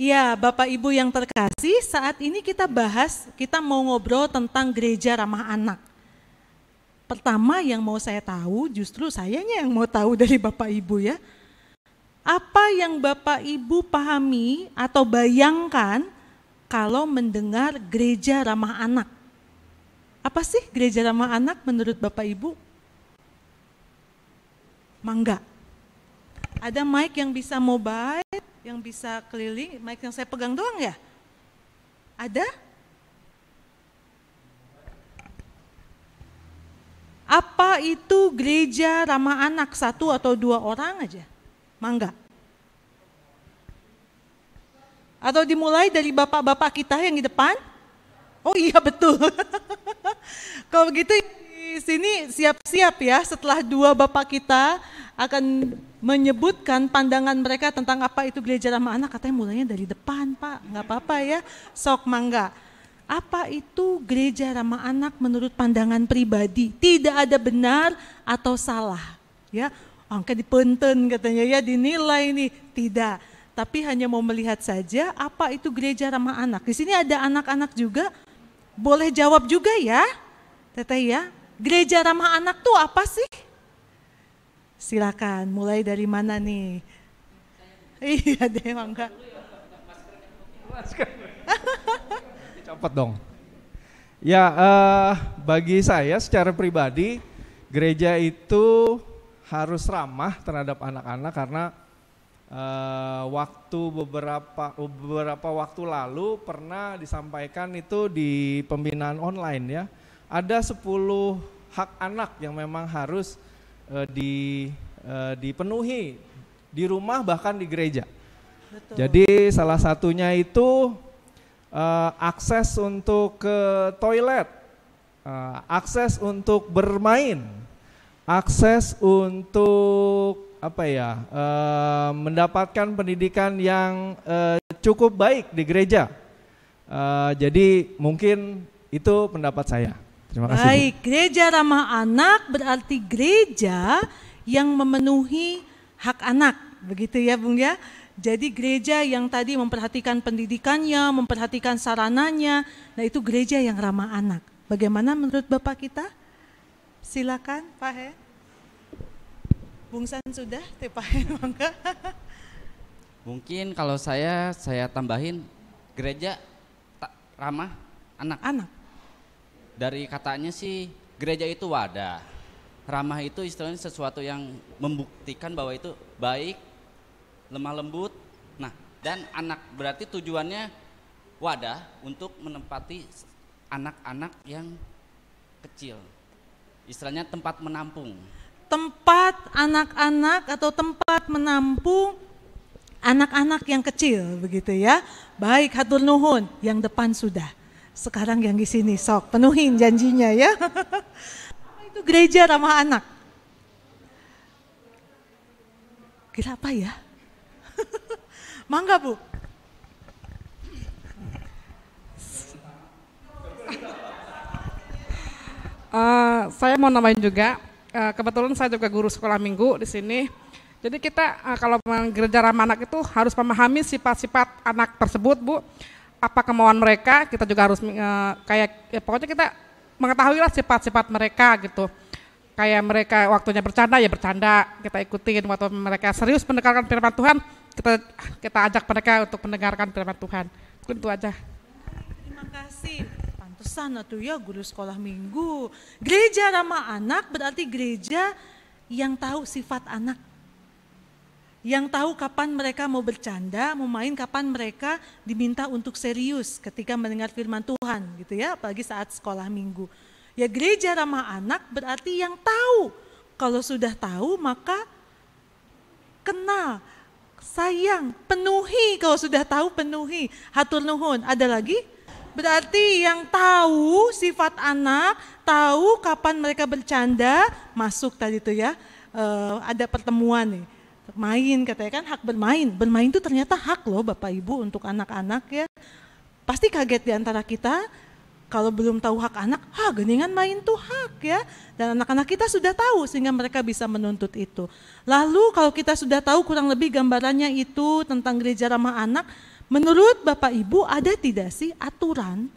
Ya, Bapak Ibu yang terkasih, saat ini kita mau ngobrol tentang gereja ramah anak. Pertama yang mau saya tahu, justru sayanya yang mau tahu dari Bapak Ibu ya. Apa yang Bapak Ibu pahami atau bayangkan kalau mendengar gereja ramah anak? Apa sih gereja ramah anak menurut Bapak Ibu? Mangga. Ada mic yang bisa mobile, yang bisa keliling, mic yang saya pegang doang ya? Ada? Apa itu gereja ramah anak? 1 atau 2 orang aja? Mangga. Atau dimulai dari bapak-bapak kita yang di depan? Oh iya betul. Kalau begitu di sini siap-siap ya, setelah 2 bapak kita akan menyebutkan pandangan mereka tentang apa itu gereja ramah anak, katanya mulainya dari depan Pak, nggak apa-apa ya, sok mangga. Apa itu gereja ramah anak menurut pandangan pribadi? Tidak ada benar atau salah, ya. Angka dipenten katanya ya, dinilai nih, tidak. Tapi hanya mau melihat saja apa itu gereja ramah anak. Di sini ada anak-anak juga, boleh jawab juga ya, Teteh ya. Gereja ramah anak tuh apa sih? Silakan, mulai dari mana nih? Iya deh, mangga. Dicopot dong. Ya, bagi saya secara pribadi, gereja itu harus ramah terhadap anak-anak karena beberapa waktu lalu pernah disampaikan itu di pembinaan online ya. Ada 10 hak anak yang memang harus dipenuhi di rumah bahkan di gereja. Betul. Jadi salah satunya itu akses untuk ke toilet, akses untuk bermain, akses untuk mendapatkan pendidikan yang cukup baik di gereja. Jadi mungkin itu pendapat saya. Terima kasih. Baik, gereja ramah anak berarti gereja yang memenuhi hak anak, begitu ya Bung ya. Jadi gereja yang tadi memperhatikan pendidikannya, memperhatikan sarananya, nah itu gereja yang ramah anak. Bagaimana menurut Bapak kita? Silakan Pak He. Bung San sudah, Pak He mangga. Mungkin kalau saya tambahin gereja ramah anak. Anak. Dari katanya sih gereja itu wadah, ramah itu istilahnya sesuatu yang membuktikan bahwa itu baik, lemah lembut. Nah, dan anak berarti tujuannya wadah untuk menempati anak-anak yang kecil. Istilahnya tempat menampung. Tempat anak-anak atau tempat menampung anak-anak yang kecil begitu ya. Baik, hatur nuhun, yang depan sudah. Sekarang yang di sini sok penuhin janjinya ya. Itu gereja ramah anak. Kira apa ya? Mangga Bu. Saya mau nambahin juga. Kebetulan saya juga guru sekolah minggu di sini. Jadi kita kalau gereja ramah anak itu harus memahami sifat-sifat anak tersebut, Bu. Apa kemauan mereka, kita juga harus pokoknya kita mengetahui lah sifat-sifat mereka gitu. Kayak mereka waktunya bercanda ya bercanda, kita ikutin. Waktu mereka serius mendengarkan firman Tuhan, kita ajak mereka untuk mendengarkan firman Tuhan. Mungkin itu aja. Terima kasih. Pantesan atuh ya guru sekolah minggu. Gereja ramah anak berarti gereja yang tahu sifat anak. Yang tahu kapan mereka mau bercanda, mau main, kapan mereka diminta untuk serius ketika mendengar firman Tuhan gitu ya, apalagi saat sekolah minggu. Ya gereja ramah anak berarti yang tahu. Kalau sudah tahu maka kenal, sayang, penuhi. Kalau sudah tahu penuhi. Hatur nuhun. Ada lagi? Berarti yang tahu sifat anak, tahu kapan mereka bercanda, masuk tadi tuh ya, ada pertemuan nih. Main katanya kan, hak bermain itu ternyata hak loh Bapak Ibu untuk anak-anak ya. Pasti kaget di antara kita kalau belum tahu hak anak, geningan main tuh hak ya. Dan anak-anak kita sudah tahu sehingga mereka bisa menuntut itu. Lalu kalau kita sudah tahu kurang lebih gambarannya itu tentang gereja ramah anak, Menurut Bapak Ibu ada tidak sih aturan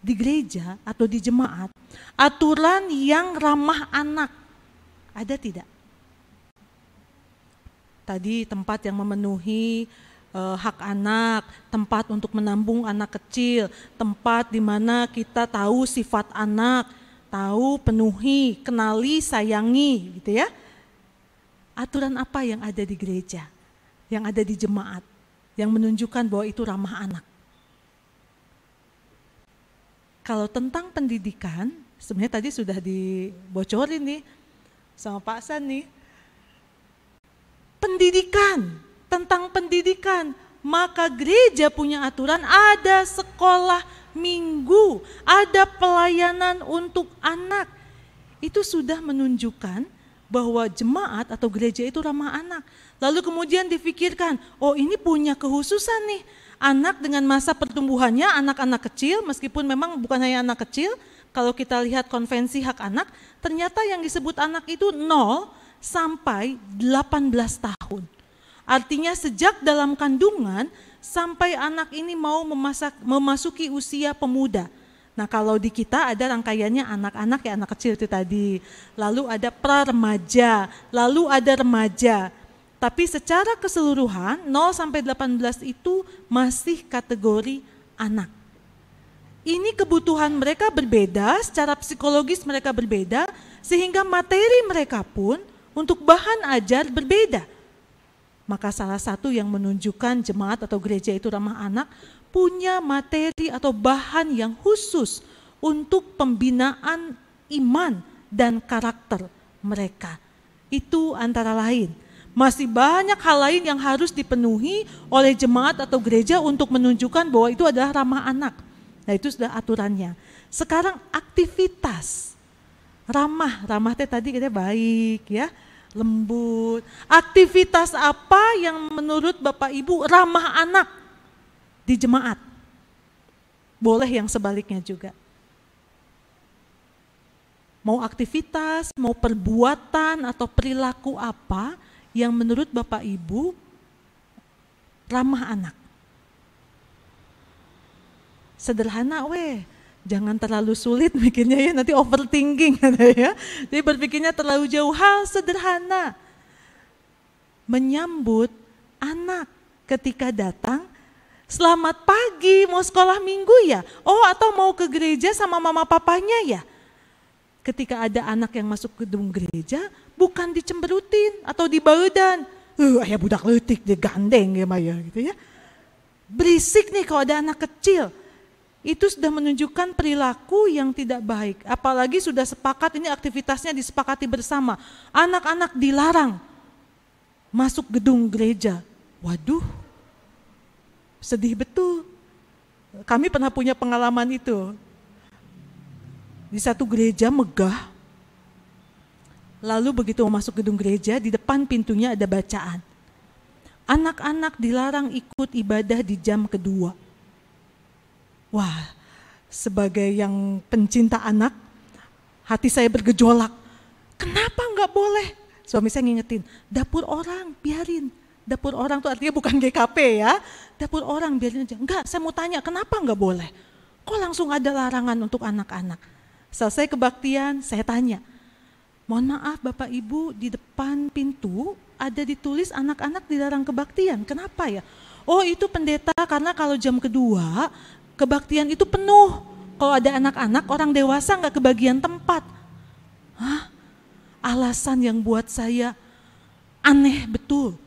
di gereja atau di jemaat, aturan yang ramah anak? Ada tidak? Tadi tempat yang memenuhi hak anak, tempat untuk menambung anak kecil, tempat di mana kita tahu sifat anak, tahu, penuhi, kenali, sayangi, gitu ya. Aturan apa yang ada di gereja, yang ada di jemaat, yang menunjukkan bahwa itu ramah anak? Kalau tentang pendidikan, sebenarnya tadi sudah dibocorin nih sama Pak San nih. Pendidikan, tentang pendidikan, maka gereja punya aturan, ada sekolah minggu, ada pelayanan untuk anak. Itu sudah menunjukkan bahwa jemaat atau gereja itu ramah anak. Lalu kemudian difikirkan, oh ini punya kekhususan nih, anak dengan masa pertumbuhannya, anak-anak kecil, meskipun memang bukan hanya anak kecil, kalau kita lihat konvensi hak anak, ternyata yang disebut anak itu 0 sampai 18 tahun. Artinya sejak dalam kandungan sampai anak ini mau memasuki usia pemuda. Nah kalau di kita ada rangkaiannya anak-anak ya, anak kecil itu tadi, lalu ada pra-remaja, lalu ada remaja. Tapi secara keseluruhan 0 sampai 18 itu masih kategori anak. Ini kebutuhan mereka berbeda, secara psikologis mereka berbeda, sehingga materi mereka pun untuk bahan ajar berbeda. Maka salah satu yang menunjukkan jemaat atau gereja itu ramah anak, punya materi atau bahan yang khusus untuk pembinaan iman dan karakter mereka. Itu antara lain. Masih banyak hal lain yang harus dipenuhi oleh jemaat atau gereja untuk menunjukkan bahwa itu adalah ramah anak. Nah itu sudah aturannya. Sekarang aktivitas ramah tadi kita baik ya, lembut. Aktivitas apa yang menurut Bapak Ibu ramah anak di jemaat? Boleh yang sebaliknya juga. Mau aktivitas, mau perbuatan atau perilaku apa yang menurut Bapak Ibu ramah anak? Sederhana jangan terlalu sulit mikirnya ya, nanti overthinking ya. Jadi berpikirnya terlalu jauh, hal sederhana. Menyambut anak ketika datang, selamat pagi, mau sekolah minggu ya? Oh atau mau ke gereja sama mama papanya ya? Ketika ada anak yang masuk ke gedung gereja, bukan dicemberutin atau dibaudan. Ayah budak leutik, dia gandeng ya Maya gitu ya. Berisik nih kalau ada anak kecil. Itu sudah menunjukkan perilaku yang tidak baik. Apalagi sudah sepakat, ini aktivitasnya disepakati bersama. Anak-anak dilarang masuk gedung gereja. Waduh, sedih betul. Kami pernah punya pengalaman itu. Di satu gereja megah, lalu begitu masuk gedung gereja, di depan pintunya ada bacaan. Anak-anak dilarang ikut ibadah di jam kedua. Wah, sebagai yang pencinta anak, hati saya bergejolak. Kenapa enggak boleh? Suami saya ngingetin, dapur orang biarin. Dapur orang itu artinya bukan GKP ya. Dapur orang biarin aja. Enggak, saya mau tanya kenapa enggak boleh? Kok langsung ada larangan untuk anak-anak? Selesai kebaktian, saya tanya. Mohon maaf Bapak Ibu, di depan pintu ada ditulis anak-anak dilarang kebaktian. Kenapa ya? Oh itu pendeta, karena kalau jam kedua kebaktian itu penuh. Kalau ada anak-anak, orang dewasa nggak kebagian tempat. Hah? Alasan yang buat saya aneh betul.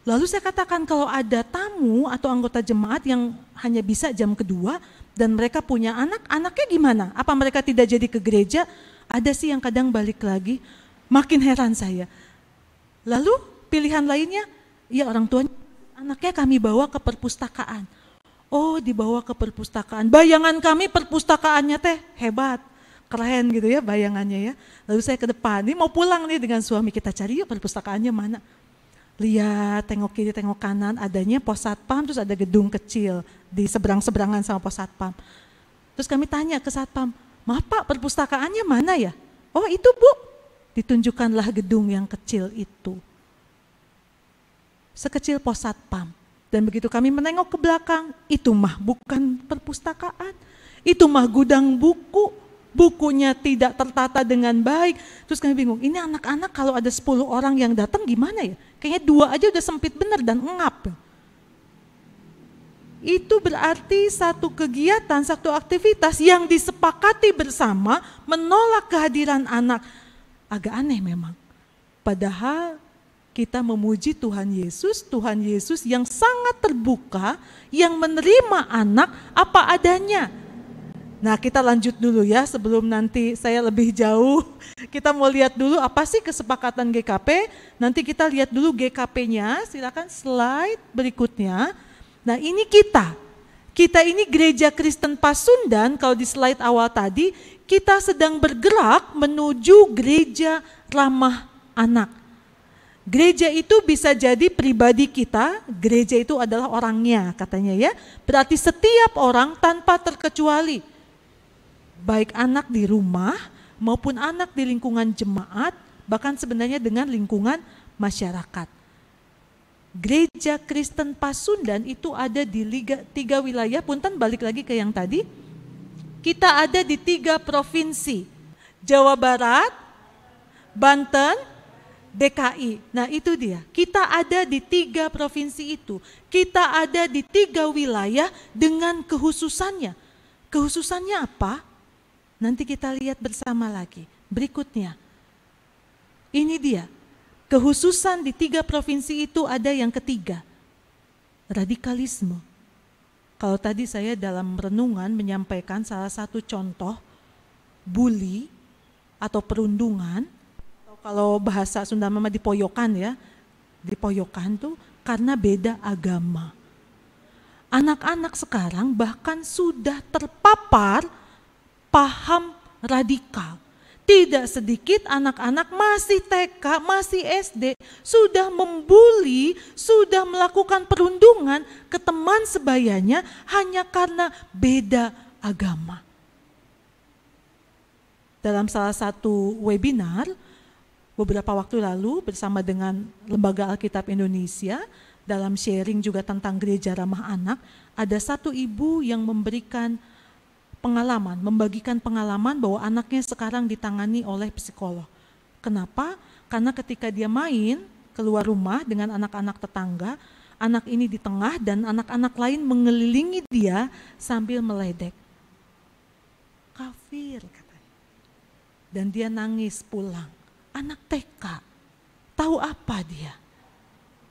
Lalu saya katakan kalau ada tamu atau anggota jemaat yang hanya bisa jam kedua dan mereka punya anak, anaknya gimana? Apa mereka tidak jadi ke gereja? Ada sih yang kadang balik lagi. Makin heran saya. Lalu pilihan lainnya, ya orang tuanya, anaknya kami bawa ke perpustakaan. Oh dibawa ke perpustakaan, bayangan kami perpustakaannya teh hebat, keren gitu ya bayangannya ya. Lalu saya ke depan, ini mau pulang nih dengan suami, kita cari yuk perpustakaannya mana. Lihat, tengok kiri, tengok kanan, adanya pos satpam, terus ada gedung kecil di seberang-seberangan sama pos satpam. Terus kami tanya ke satpam, maaf Pak perpustakaannya mana ya? Oh itu Bu, ditunjukkanlah gedung yang kecil itu. Sekecil pos satpam. Dan begitu kami menengok ke belakang, itu mah bukan perpustakaan, itu mah gudang buku, bukunya tidak tertata dengan baik. Terus kami bingung, ini anak-anak kalau ada 10 orang yang datang gimana ya? Kayaknya 2 aja udah sempit bener dan ngap. Itu berarti satu kegiatan, satu aktivitas yang disepakati bersama menolak kehadiran anak. Agak aneh memang. Padahal kita memuji Tuhan Yesus yang sangat terbuka, yang menerima anak apa adanya. Nah, kita lanjut dulu ya sebelum nanti saya lebih jauh. Kita mau lihat dulu apa sih kesepakatan GKP. Nanti kita lihat dulu GKP-nya, silakan slide berikutnya. Nah, ini kita ini Gereja Kristen Pasundan, kalau di slide awal tadi, kita sedang bergerak menuju gereja ramah anak. Gereja itu bisa jadi pribadi kita, gereja itu adalah orangnya katanya ya. Berarti setiap orang tanpa terkecuali, baik anak di rumah maupun anak di lingkungan jemaat, bahkan sebenarnya dengan lingkungan masyarakat. Gereja Kristen Pasundan itu ada di 3 wilayah, punten balik lagi ke yang tadi. Kita ada di 3 provinsi, Jawa Barat, Banten, DKI. Nah itu dia, kita ada di 3 provinsi itu. Kita ada di 3 wilayah dengan kehususannya. Kehususannya apa? Nanti kita lihat bersama lagi. Berikutnya, ini dia. Kehususan di 3 provinsi itu ada yang ketiga, radikalisme. Kalau tadi saya dalam renungan menyampaikan salah satu contoh bully atau perundungan, atau kalau bahasa Sunda mama dipoyokan ya, dipoyokan tuh karena beda agama. Anak-anak sekarang bahkan sudah terpapar paham radikal. Tidak sedikit anak-anak masih TK, masih SD, sudah membuli, sudah melakukan perundungan ke teman sebayanya hanya karena beda agama. Dalam salah satu webinar, beberapa waktu lalu bersama dengan Lembaga Alkitab Indonesia, dalam sharing juga tentang gereja ramah anak, ada satu ibu yang memberikan pengalaman, membagikan pengalaman bahwa anaknya sekarang ditangani oleh psikolog. Kenapa? Karena ketika dia main keluar rumah dengan anak-anak tetangga, anak ini di tengah dan anak-anak lain mengelilingi dia sambil meledek. Kafir katanya. Dan dia nangis pulang. Anak TK, tahu apa dia?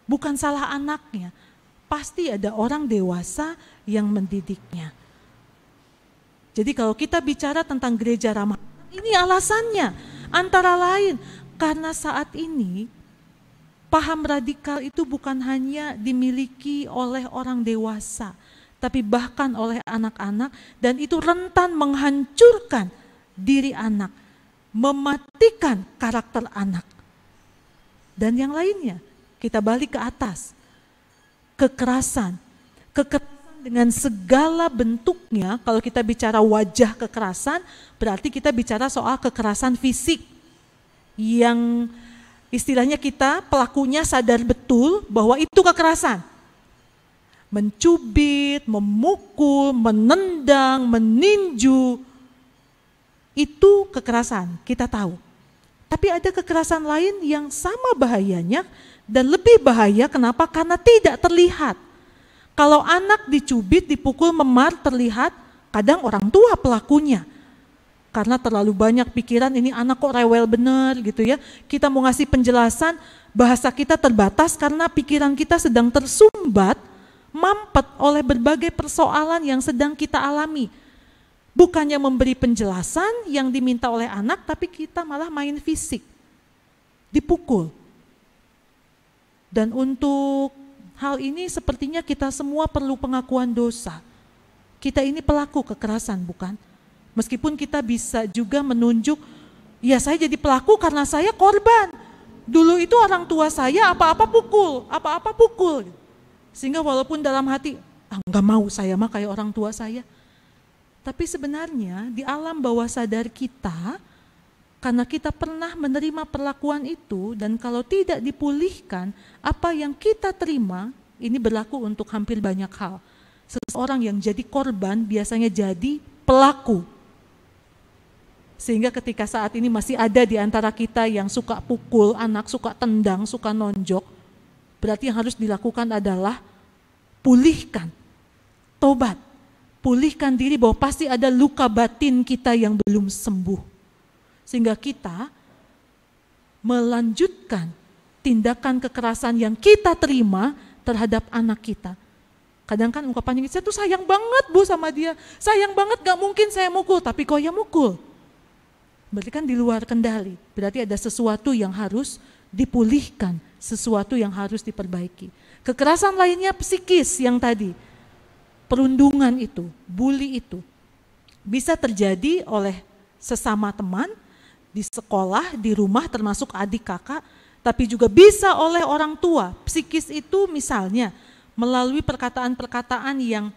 Bukan salah anaknya, pasti ada orang dewasa yang mendidiknya. Jadi kalau kita bicara tentang gereja ramah, ini alasannya. Antara lain, karena saat ini paham radikal itu bukan hanya dimiliki oleh orang dewasa, tapi bahkan oleh anak-anak, dan itu rentan menghancurkan diri anak, mematikan karakter anak. Dan yang lainnya, kita balik ke atas, kekerasan dengan segala bentuknya. Kalau kita bicara wajah kekerasan, berarti kita bicara soal kekerasan fisik yang istilahnya kita pelakunya sadar betul bahwa itu kekerasan. Mencubit, memukul, menendang, meninju, itu kekerasan, kita tahu. Tapi ada kekerasan lain yang sama bahayanya dan lebih bahaya. Kenapa? Karena tidak terlihat. Kalau anak dicubit, dipukul, memar terlihat, kadang orang tua pelakunya. Karena terlalu banyak pikiran, ini anak kok rewel bener gitu ya. Kita mau ngasih penjelasan, bahasa kita terbatas karena pikiran kita sedang tersumbat, mampet oleh berbagai persoalan yang sedang kita alami. Bukannya memberi penjelasan yang diminta oleh anak, tapi kita malah main fisik, dipukul. Dan untuk hal ini sepertinya kita semua perlu pengakuan dosa. Kita ini pelaku kekerasan, bukan? Meskipun kita bisa juga menunjuk, ya saya jadi pelaku karena saya korban. Dulu itu orang tua saya apa-apa pukul. Sehingga walaupun dalam hati, enggak mau saya mah kayak orang tua saya. Tapi sebenarnya di alam bawah sadar kita, karena kita pernah menerima perlakuan itu, dan kalau tidak dipulihkan, apa yang kita terima ini berlaku untuk hampir banyak hal. Seseorang yang jadi korban biasanya jadi pelaku. Sehingga ketika saat ini masih ada di antara kita yang suka pukul anak, suka tendang, suka nonjok, berarti yang harus dilakukan adalah pulihkan, tobat, pulihkan diri bahwa pasti ada luka batin kita yang belum sembuh. Sehingga kita melanjutkan tindakan kekerasan yang kita terima terhadap anak kita. Kadang kan ungkapannya, saya tuh sayang banget Bu sama dia, sayang banget gak mungkin saya mukul, tapi kok ya mukul. Berarti kan di luar kendali, berarti ada sesuatu yang harus dipulihkan, sesuatu yang harus diperbaiki. Kekerasan lainnya psikis yang tadi, perundungan itu, bully itu, bisa terjadi oleh sesama teman, di sekolah, di rumah termasuk adik kakak, tapi juga bisa oleh orang tua. Psikis itu misalnya melalui perkataan-perkataan yang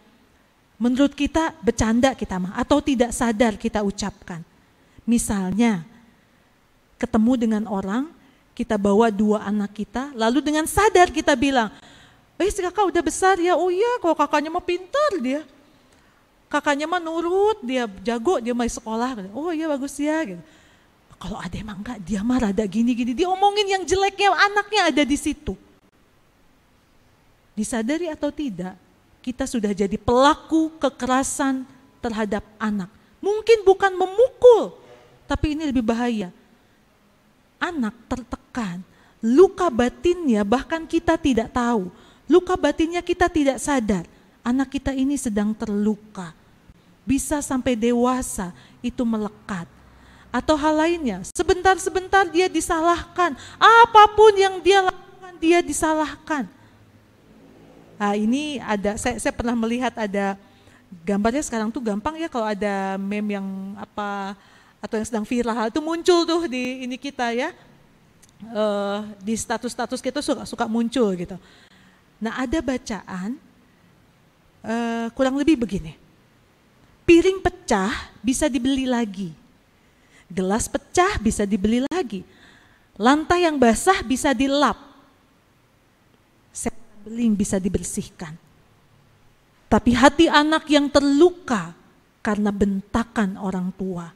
menurut kita bercanda kita mah, atau tidak sadar kita ucapkan. Misalnya, ketemu dengan orang, kita bawa 2 anak kita, lalu dengan sadar kita bilang, si kakak udah besar ya, oh iya kalau kakaknya mah pintar dia. Kakaknya mah nurut, dia jago, dia mau sekolah, oh iya bagus ya. Gitu. Kalau ada emang enggak, dia mah rada gini-gini, dia omongin yang jeleknya anaknya ada di situ. Disadari atau tidak, kita sudah jadi pelaku kekerasan terhadap anak. Mungkin bukan memukul, tapi ini lebih bahaya. Anak tertekan, luka batinnya bahkan kita tidak tahu. Luka batinnya kita tidak sadar. Anak kita ini sedang terluka. Bisa sampai dewasa itu melekat. Atau hal lainnya, sebentar-sebentar dia disalahkan. Apapun yang dia lakukan, dia disalahkan. Nah ini ada, saya pernah melihat ada gambarnya sekarang tuh gampang ya kalau ada meme yang apa, atau yang sedang viral itu muncul tuh di ini kita ya, di status-status kita suka muncul gitu. Nah ada bacaan kurang lebih begini, piring pecah bisa dibeli lagi, gelas pecah bisa dibeli lagi, lantai yang basah bisa dilap, beling bisa dibersihkan. Tapi hati anak yang terluka karena bentakan orang tua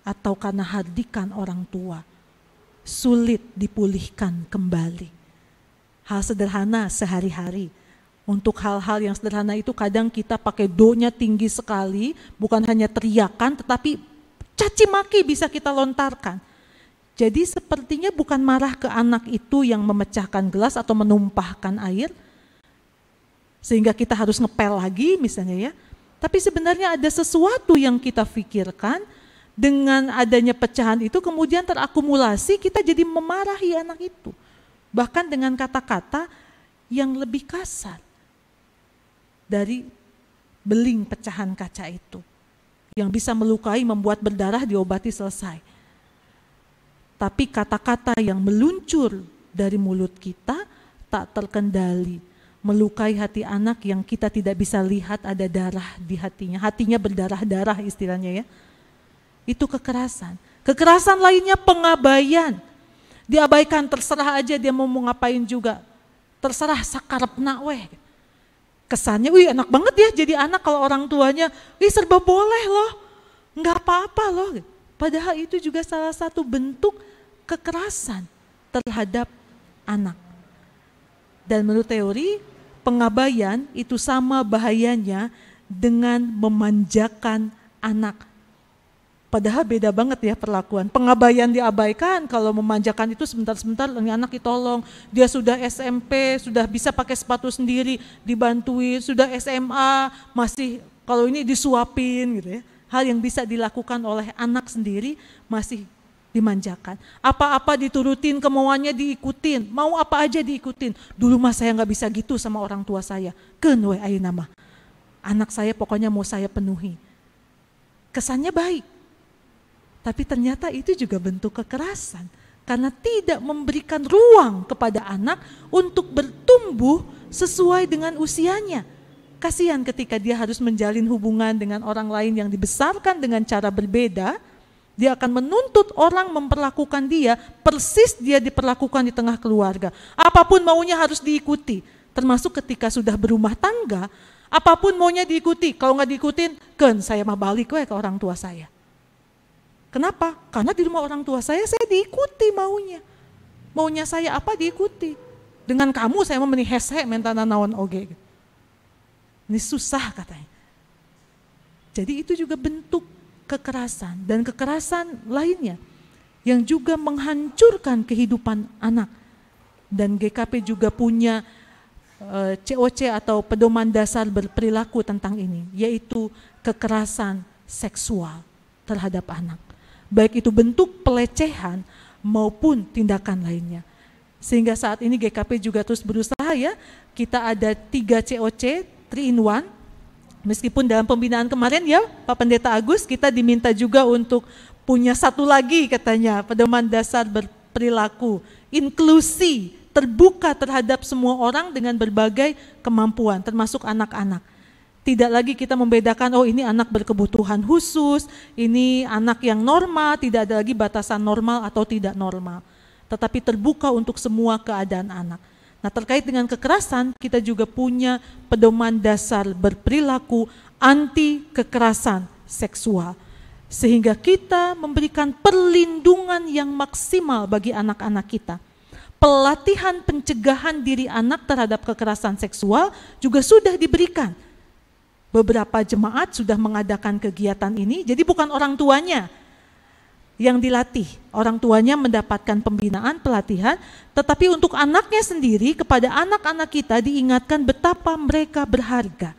atau karena hardikan orang tua sulit dipulihkan kembali. Hal sederhana sehari-hari. Untuk hal-hal yang sederhana itu kadang kita pakai do-nya tinggi sekali, bukan hanya teriakan tetapi caci maki bisa kita lontarkan. Jadi sepertinya bukan marah ke anak itu yang memecahkan gelas atau menumpahkan air, sehingga kita harus ngepel lagi misalnya ya. Tapi sebenarnya ada sesuatu yang kita pikirkan, dengan adanya pecahan itu kemudian terakumulasi, kita jadi memarahi anak itu. Bahkan dengan kata-kata yang lebih kasar dari beling pecahan kaca itu. Yang bisa melukai, membuat berdarah, diobati, selesai. Tapi kata-kata yang meluncur dari mulut kita tak terkendali, melukai hati anak yang kita tidak bisa lihat ada darah di hatinya. Hatinya berdarah-darah istilahnya ya. Itu kekerasan. Kekerasan lainnya pengabaian. Diabaikan, terserah aja dia mau ngapain juga. Terserah sakarepna weh. Kesannya, wih enak banget ya jadi anak kalau orang tuanya, wih serba boleh loh, nggak apa-apa loh. Padahal itu juga salah satu bentuk kekerasan terhadap anak. Dan menurut teori, pengabaian itu sama bahayanya dengan memanjakan anak. Padahal beda banget ya perlakuan. Pengabaian diabaikan, kalau memanjakan itu sebentar-sebentar ini anak ditolong. Dia sudah SMP, sudah bisa pakai sepatu sendiri, dibantuin, sudah SMA, masih kalau ini disuapin gitu ya. Hal yang bisa dilakukan oleh anak sendiri masih dimanjakan. Apa-apa diturutin, kemauannya diikutin, mau apa aja diikutin. Dulu mah saya nggak bisa gitu sama orang tua saya. Keun we ayeuna mah. Anak saya pokoknya mau saya penuhi. Kesannya baik. Tapi ternyata itu juga bentuk kekerasan. Karena tidak memberikan ruang kepada anak untuk bertumbuh sesuai dengan usianya. Kasihan ketika dia harus menjalin hubungan dengan orang lain yang dibesarkan dengan cara berbeda, dia akan menuntut orang memperlakukan dia persis dia diperlakukan di tengah keluarga. Apapun maunya harus diikuti. Termasuk ketika sudah berumah tangga, apapun maunya diikuti. Kalau nggak diikutin, saya mah balik ke orang tua saya. Kenapa? Karena di rumah orang tua saya diikuti maunya. Maunya saya apa diikuti. Dengan kamu saya mau menihese mentana naon oge. Ini susah katanya. Jadi itu juga bentuk kekerasan dan kekerasan lainnya yang juga menghancurkan kehidupan anak. Dan GKP juga punya COC atau pedoman dasar berperilaku tentang ini, yaitu kekerasan seksual terhadap anak. Baik itu bentuk pelecehan maupun tindakan lainnya. Sehingga saat ini GKP juga terus berusaha ya, kita ada 3 COC, 3 in 1. Meskipun dalam pembinaan kemarin ya Pak Pendeta Agus kita diminta juga untuk punya satu lagi katanya, pedoman dasar berperilaku, inklusi, terbuka terhadap semua orang dengan berbagai kemampuan, termasuk anak-anak. Tidak lagi kita membedakan, oh ini anak berkebutuhan khusus, ini anak yang normal, tidak ada lagi batasan normal atau tidak normal. Tetapi terbuka untuk semua keadaan anak. Nah terkait dengan kekerasan, kita juga punya pedoman dasar berperilaku anti kekerasan seksual. Sehingga kita memberikan perlindungan yang maksimal bagi anak-anak kita. Pelatihan pencegahan diri anak terhadap kekerasan seksual juga sudah diberikan. Beberapa jemaat sudah mengadakan kegiatan ini, jadi bukan orang tuanya yang dilatih. Orang tuanya mendapatkan pembinaan, pelatihan, tetapi untuk anaknya sendiri, kepada anak-anak kita diingatkan betapa mereka berharga.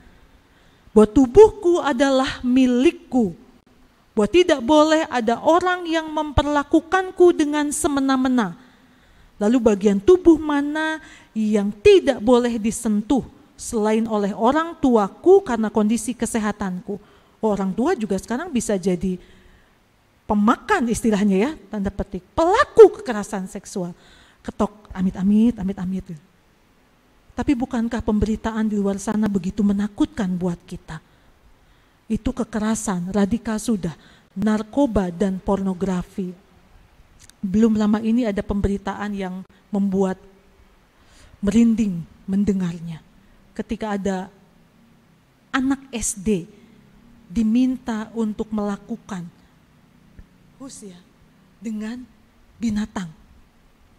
Bahwa tubuhku adalah milikku. Bahwa tidak boleh ada orang yang memperlakukanku dengan semena-mena. Lalu bagian tubuh mana yang tidak boleh disentuh selain oleh orang tuaku karena kondisi kesehatanku. Orang tua juga sekarang bisa jadi pemakan istilahnya ya, tanda petik, pelaku kekerasan seksual. Ketok amit-amit, amit-amit. Tapi bukankah pemberitaan di luar sana begitu menakutkan buat kita? Itu kekerasan, radikal sudah, narkoba dan pornografi. Belum lama ini ada pemberitaan yang membuat merinding mendengarnya. Ketika ada anak SD diminta untuk melakukan usia dengan binatang.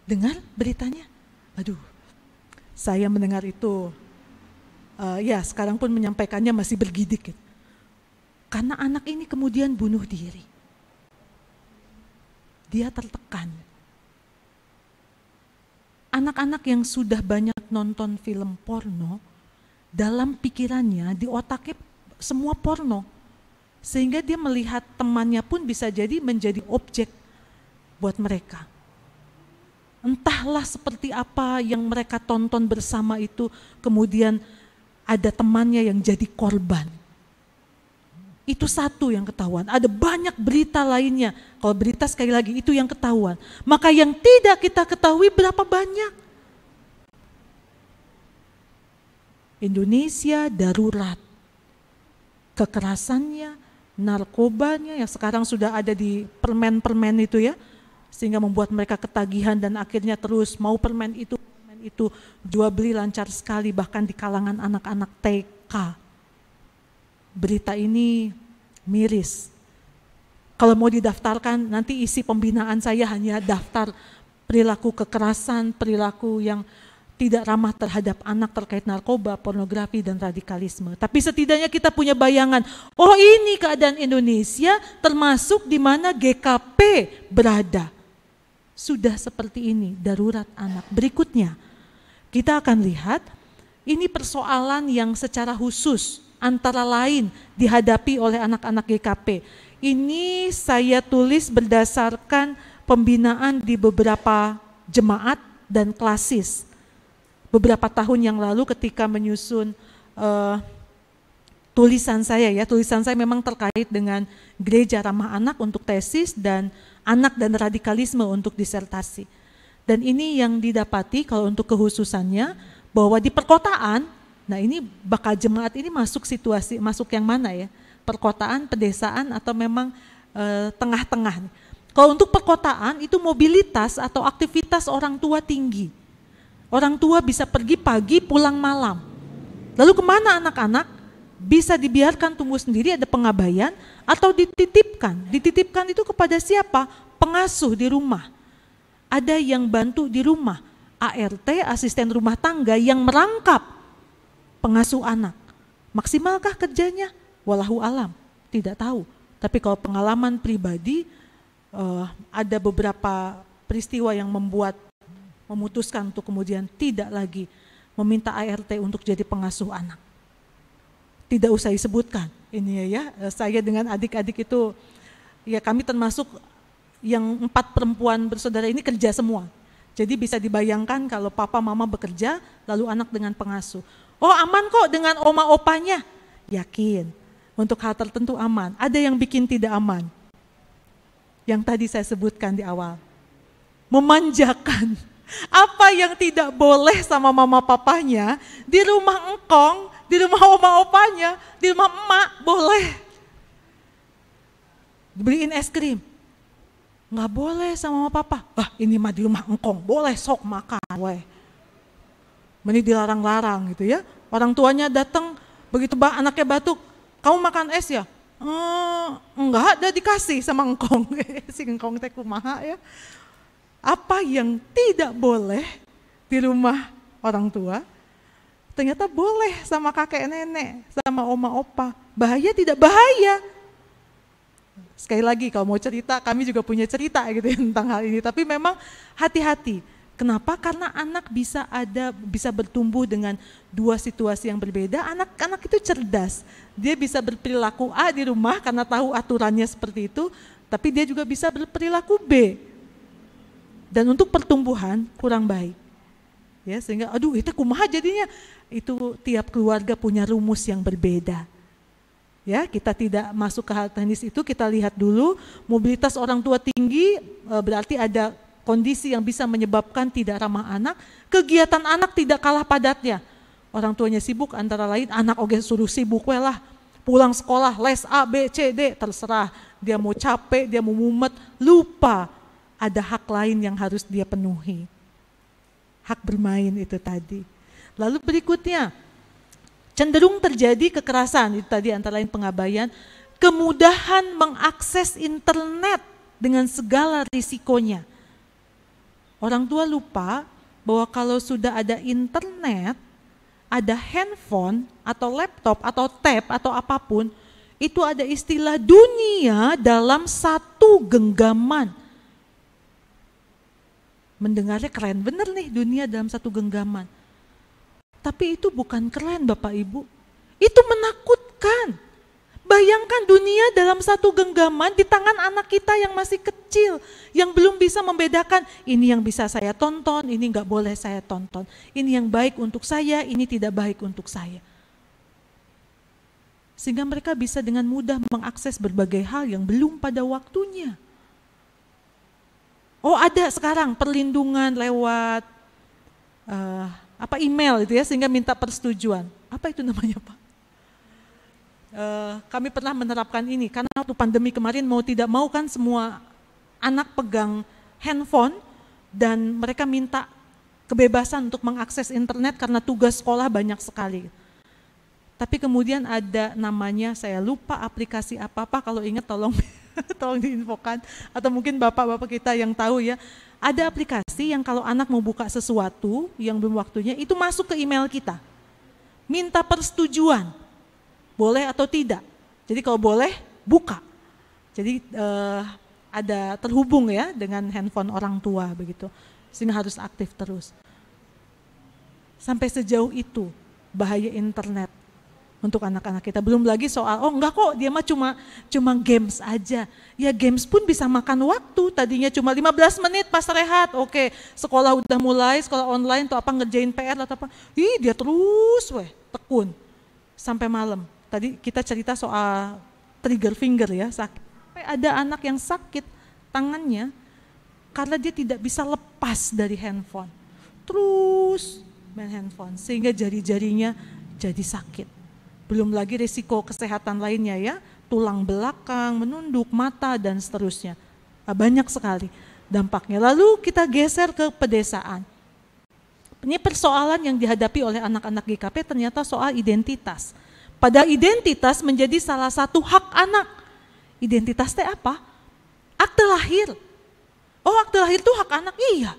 Dengar beritanya? Aduh, saya mendengar itu, ya sekarang pun menyampaikannya masih bergidik. Karena anak ini kemudian bunuh diri. Dia tertekan. Anak-anak yang sudah banyak nonton film porno, dalam pikirannya, di otaknya semua porno. Sehingga dia melihat temannya pun bisa jadi menjadi objek buat mereka. Entahlah seperti apa yang mereka tonton bersama itu, kemudian ada temannya yang jadi korban. Itu satu yang ketahuan, ada banyak berita lainnya. Kalau berita sekali lagi itu yang ketahuan. Maka yang tidak kita ketahui berapa banyak. Indonesia darurat. Kekerasannya, narkobanya yang sekarang sudah ada di permen-permen itu ya. Sehingga membuat mereka ketagihan dan akhirnya terus mau permen itu jual beli lancar sekali bahkan di kalangan anak-anak TK. Berita ini miris. Kalau mau didaftarkan, nanti isi pembinaan saya hanya daftar perilaku kekerasan, perilaku yang tidak ramah terhadap anak terkait narkoba, pornografi, dan radikalisme. Tapi setidaknya kita punya bayangan, oh ini keadaan Indonesia termasuk di mana GKP berada. Sudah seperti ini, darurat anak. Berikutnya, kita akan lihat, ini persoalan yang secara khusus antara lain dihadapi oleh anak-anak GKP. Ini saya tulis berdasarkan pembinaan di beberapa jemaat dan klasis. Beberapa tahun yang lalu ketika menyusun tulisan saya ya, tulisan saya memang terkait dengan gereja ramah anak untuk tesis dan anak dan radikalisme untuk disertasi. Dan ini yang didapati kalau untuk kekhususannya bahwa di perkotaan, nah ini bakal jemaat ini masuk situasi, masuk yang mana ya? Perkotaan, pedesaan atau memang tengah-tengah. Kalau untuk perkotaan itu mobilitas atau aktivitas orang tua tinggi. Orang tua bisa pergi pagi, pulang malam. Lalu kemana anak-anak? Bisa dibiarkan tumbuh sendiri, ada pengabaian, atau dititipkan. Dititipkan itu kepada siapa? Pengasuh di rumah. Ada yang bantu di rumah. ART, asisten rumah tangga yang merangkap pengasuh anak. Maksimalkah kerjanya? Wallahu alam, tidak tahu. Tapi kalau pengalaman pribadi, ada beberapa peristiwa yang memutuskan untuk kemudian tidak lagi meminta ART untuk jadi pengasuh anak. Tidak usah disebutkan ini ya, saya dengan adik-adik itu, ya kami termasuk yang 4 perempuan bersaudara ini kerja semua. Jadi bisa dibayangkan kalau papa mama bekerja, lalu anak dengan pengasuh. Oh aman kok dengan oma opanya, yakin. Untuk hal tertentu aman, ada yang bikin tidak aman. Yang tadi saya sebutkan di awal, memanjakan. Apa yang tidak boleh sama mama papanya, di rumah engkong, di rumah oma opanya, di rumah emak boleh. Beliin es krim, nggak boleh sama mama papa. Ini mah di rumah engkong, boleh sok makan. Weh. Ini dilarang-larang gitu ya. Orang tuanya datang, begitu anaknya batuk, kamu makan es ya? Enggak, udah dikasih sama engkong. Si engkong teh kumaha ya. Apa yang tidak boleh di rumah orang tua, ternyata boleh sama kakek nenek, sama oma opa. Bahaya tidak bahaya? Sekali lagi kalau mau cerita, kami juga punya cerita gitu ya, tentang hal ini. Tapi memang hati-hati. Kenapa? Karena anak bisa bertumbuh dengan 2 situasi yang berbeda. Anak-anak itu cerdas. Dia bisa berperilaku A di rumah karena tahu aturannya seperti itu, tapi dia juga bisa berperilaku B. Dan untuk pertumbuhan kurang baik. Ya, sehingga itu kumaha jadinya. Itu tiap keluarga punya rumus yang berbeda. Ya, kita tidak masuk ke hal teknis itu, kita lihat dulu mobilitas orang tua tinggi, berarti ada kondisi yang bisa menyebabkan tidak ramah anak. Kegiatan anak tidak kalah padatnya. Orang tuanya sibuk, antara lain anak oge suruh sibuk lah. Pulang sekolah, les A, B, C, D, terserah. Dia mau capek, dia mau mumet, lupa. Ada hak lain yang harus dia penuhi. Hak bermain itu tadi. Lalu berikutnya, cenderung terjadi kekerasan, itu tadi antara lain pengabaian, kemudahan mengakses internet dengan segala risikonya. Orang tua lupa bahwa kalau sudah ada internet, ada handphone atau laptop atau tab atau apapun, itu ada istilah dunia dalam satu genggaman. Mendengarnya keren bener nih, dunia dalam satu genggaman. Tapi itu bukan keren Bapak Ibu, itu menakutkan. Bayangkan dunia dalam satu genggaman di tangan anak kita yang masih kecil, yang belum bisa membedakan ini yang bisa saya tonton, ini nggak boleh saya tonton, ini yang baik untuk saya, ini tidak baik untuk saya. Sehingga mereka bisa dengan mudah mengakses berbagai hal yang belum pada waktunya. Oh ada sekarang perlindungan lewat email itu ya, sehingga minta persetujuan. Apa itu namanya Pak? Kami pernah menerapkan ini karena waktu pandemi kemarin mau tidak mau kan semua anak pegang handphone dan mereka minta kebebasan untuk mengakses internet karena tugas sekolah banyak sekali. Tapi kemudian ada namanya, saya lupa aplikasi apa-apa, kalau ingat tolong tolong diinfokan, atau mungkin bapak-bapak kita yang tahu ya, ada aplikasi yang kalau anak mau buka sesuatu yang belum waktunya, itu masuk ke email kita, minta persetujuan, boleh atau tidak. Jadi kalau boleh, buka. Jadi ada terhubung ya dengan handphone orang tua begitu, sehingga harus aktif terus. Sampai sejauh itu bahaya internet untuk anak-anak kita. Belum lagi soal, enggak kok dia mah cuma games aja. Ya games pun bisa makan waktu, tadinya cuma 15 menit pas rehat, oke, sekolah udah mulai, sekolah online tuh apa ngerjain PR atau apa, dia terus tekun sampai malam. Tadi kita cerita soal trigger finger ya, sakit. Sampai ada anak yang sakit tangannya karena dia tidak bisa lepas dari handphone. Terus main handphone sehingga jari-jarinya jadi sakit. Belum lagi risiko kesehatan lainnya ya, tulang belakang, menunduk, mata, dan seterusnya. Banyak sekali dampaknya. Lalu kita geser ke pedesaan. Ini persoalan yang dihadapi oleh anak-anak GKP ternyata soal identitas. Pada identitas menjadi salah satu hak anak. Identitas teh apa? Akte lahir. Oh, akte lahir itu hak anak? Iya,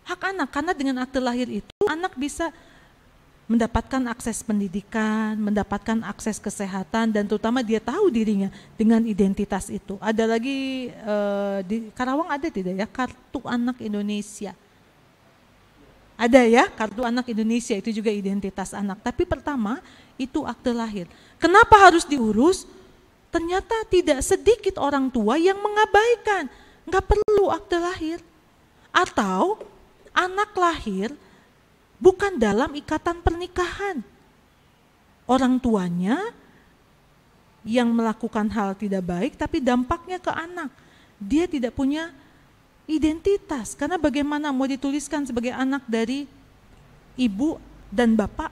hak anak. Karena dengan akte lahir itu anak bisa mendapatkan akses pendidikan, mendapatkan akses kesehatan, dan terutama dia tahu dirinya dengan identitas itu. Ada lagi di Karawang ada tidak ya, Kartu Anak Indonesia. Ada ya, Kartu Anak Indonesia itu juga identitas anak. Tapi pertama itu akte lahir. Kenapa harus diurus? Ternyata tidak sedikit orang tua yang mengabaikan, nggak perlu akte lahir. Atau anak lahir bukan dalam ikatan pernikahan. Orang tuanya yang melakukan hal tidak baik tapi dampaknya ke anak. Dia tidak punya identitas, karena bagaimana mau dituliskan sebagai anak dari ibu dan bapak,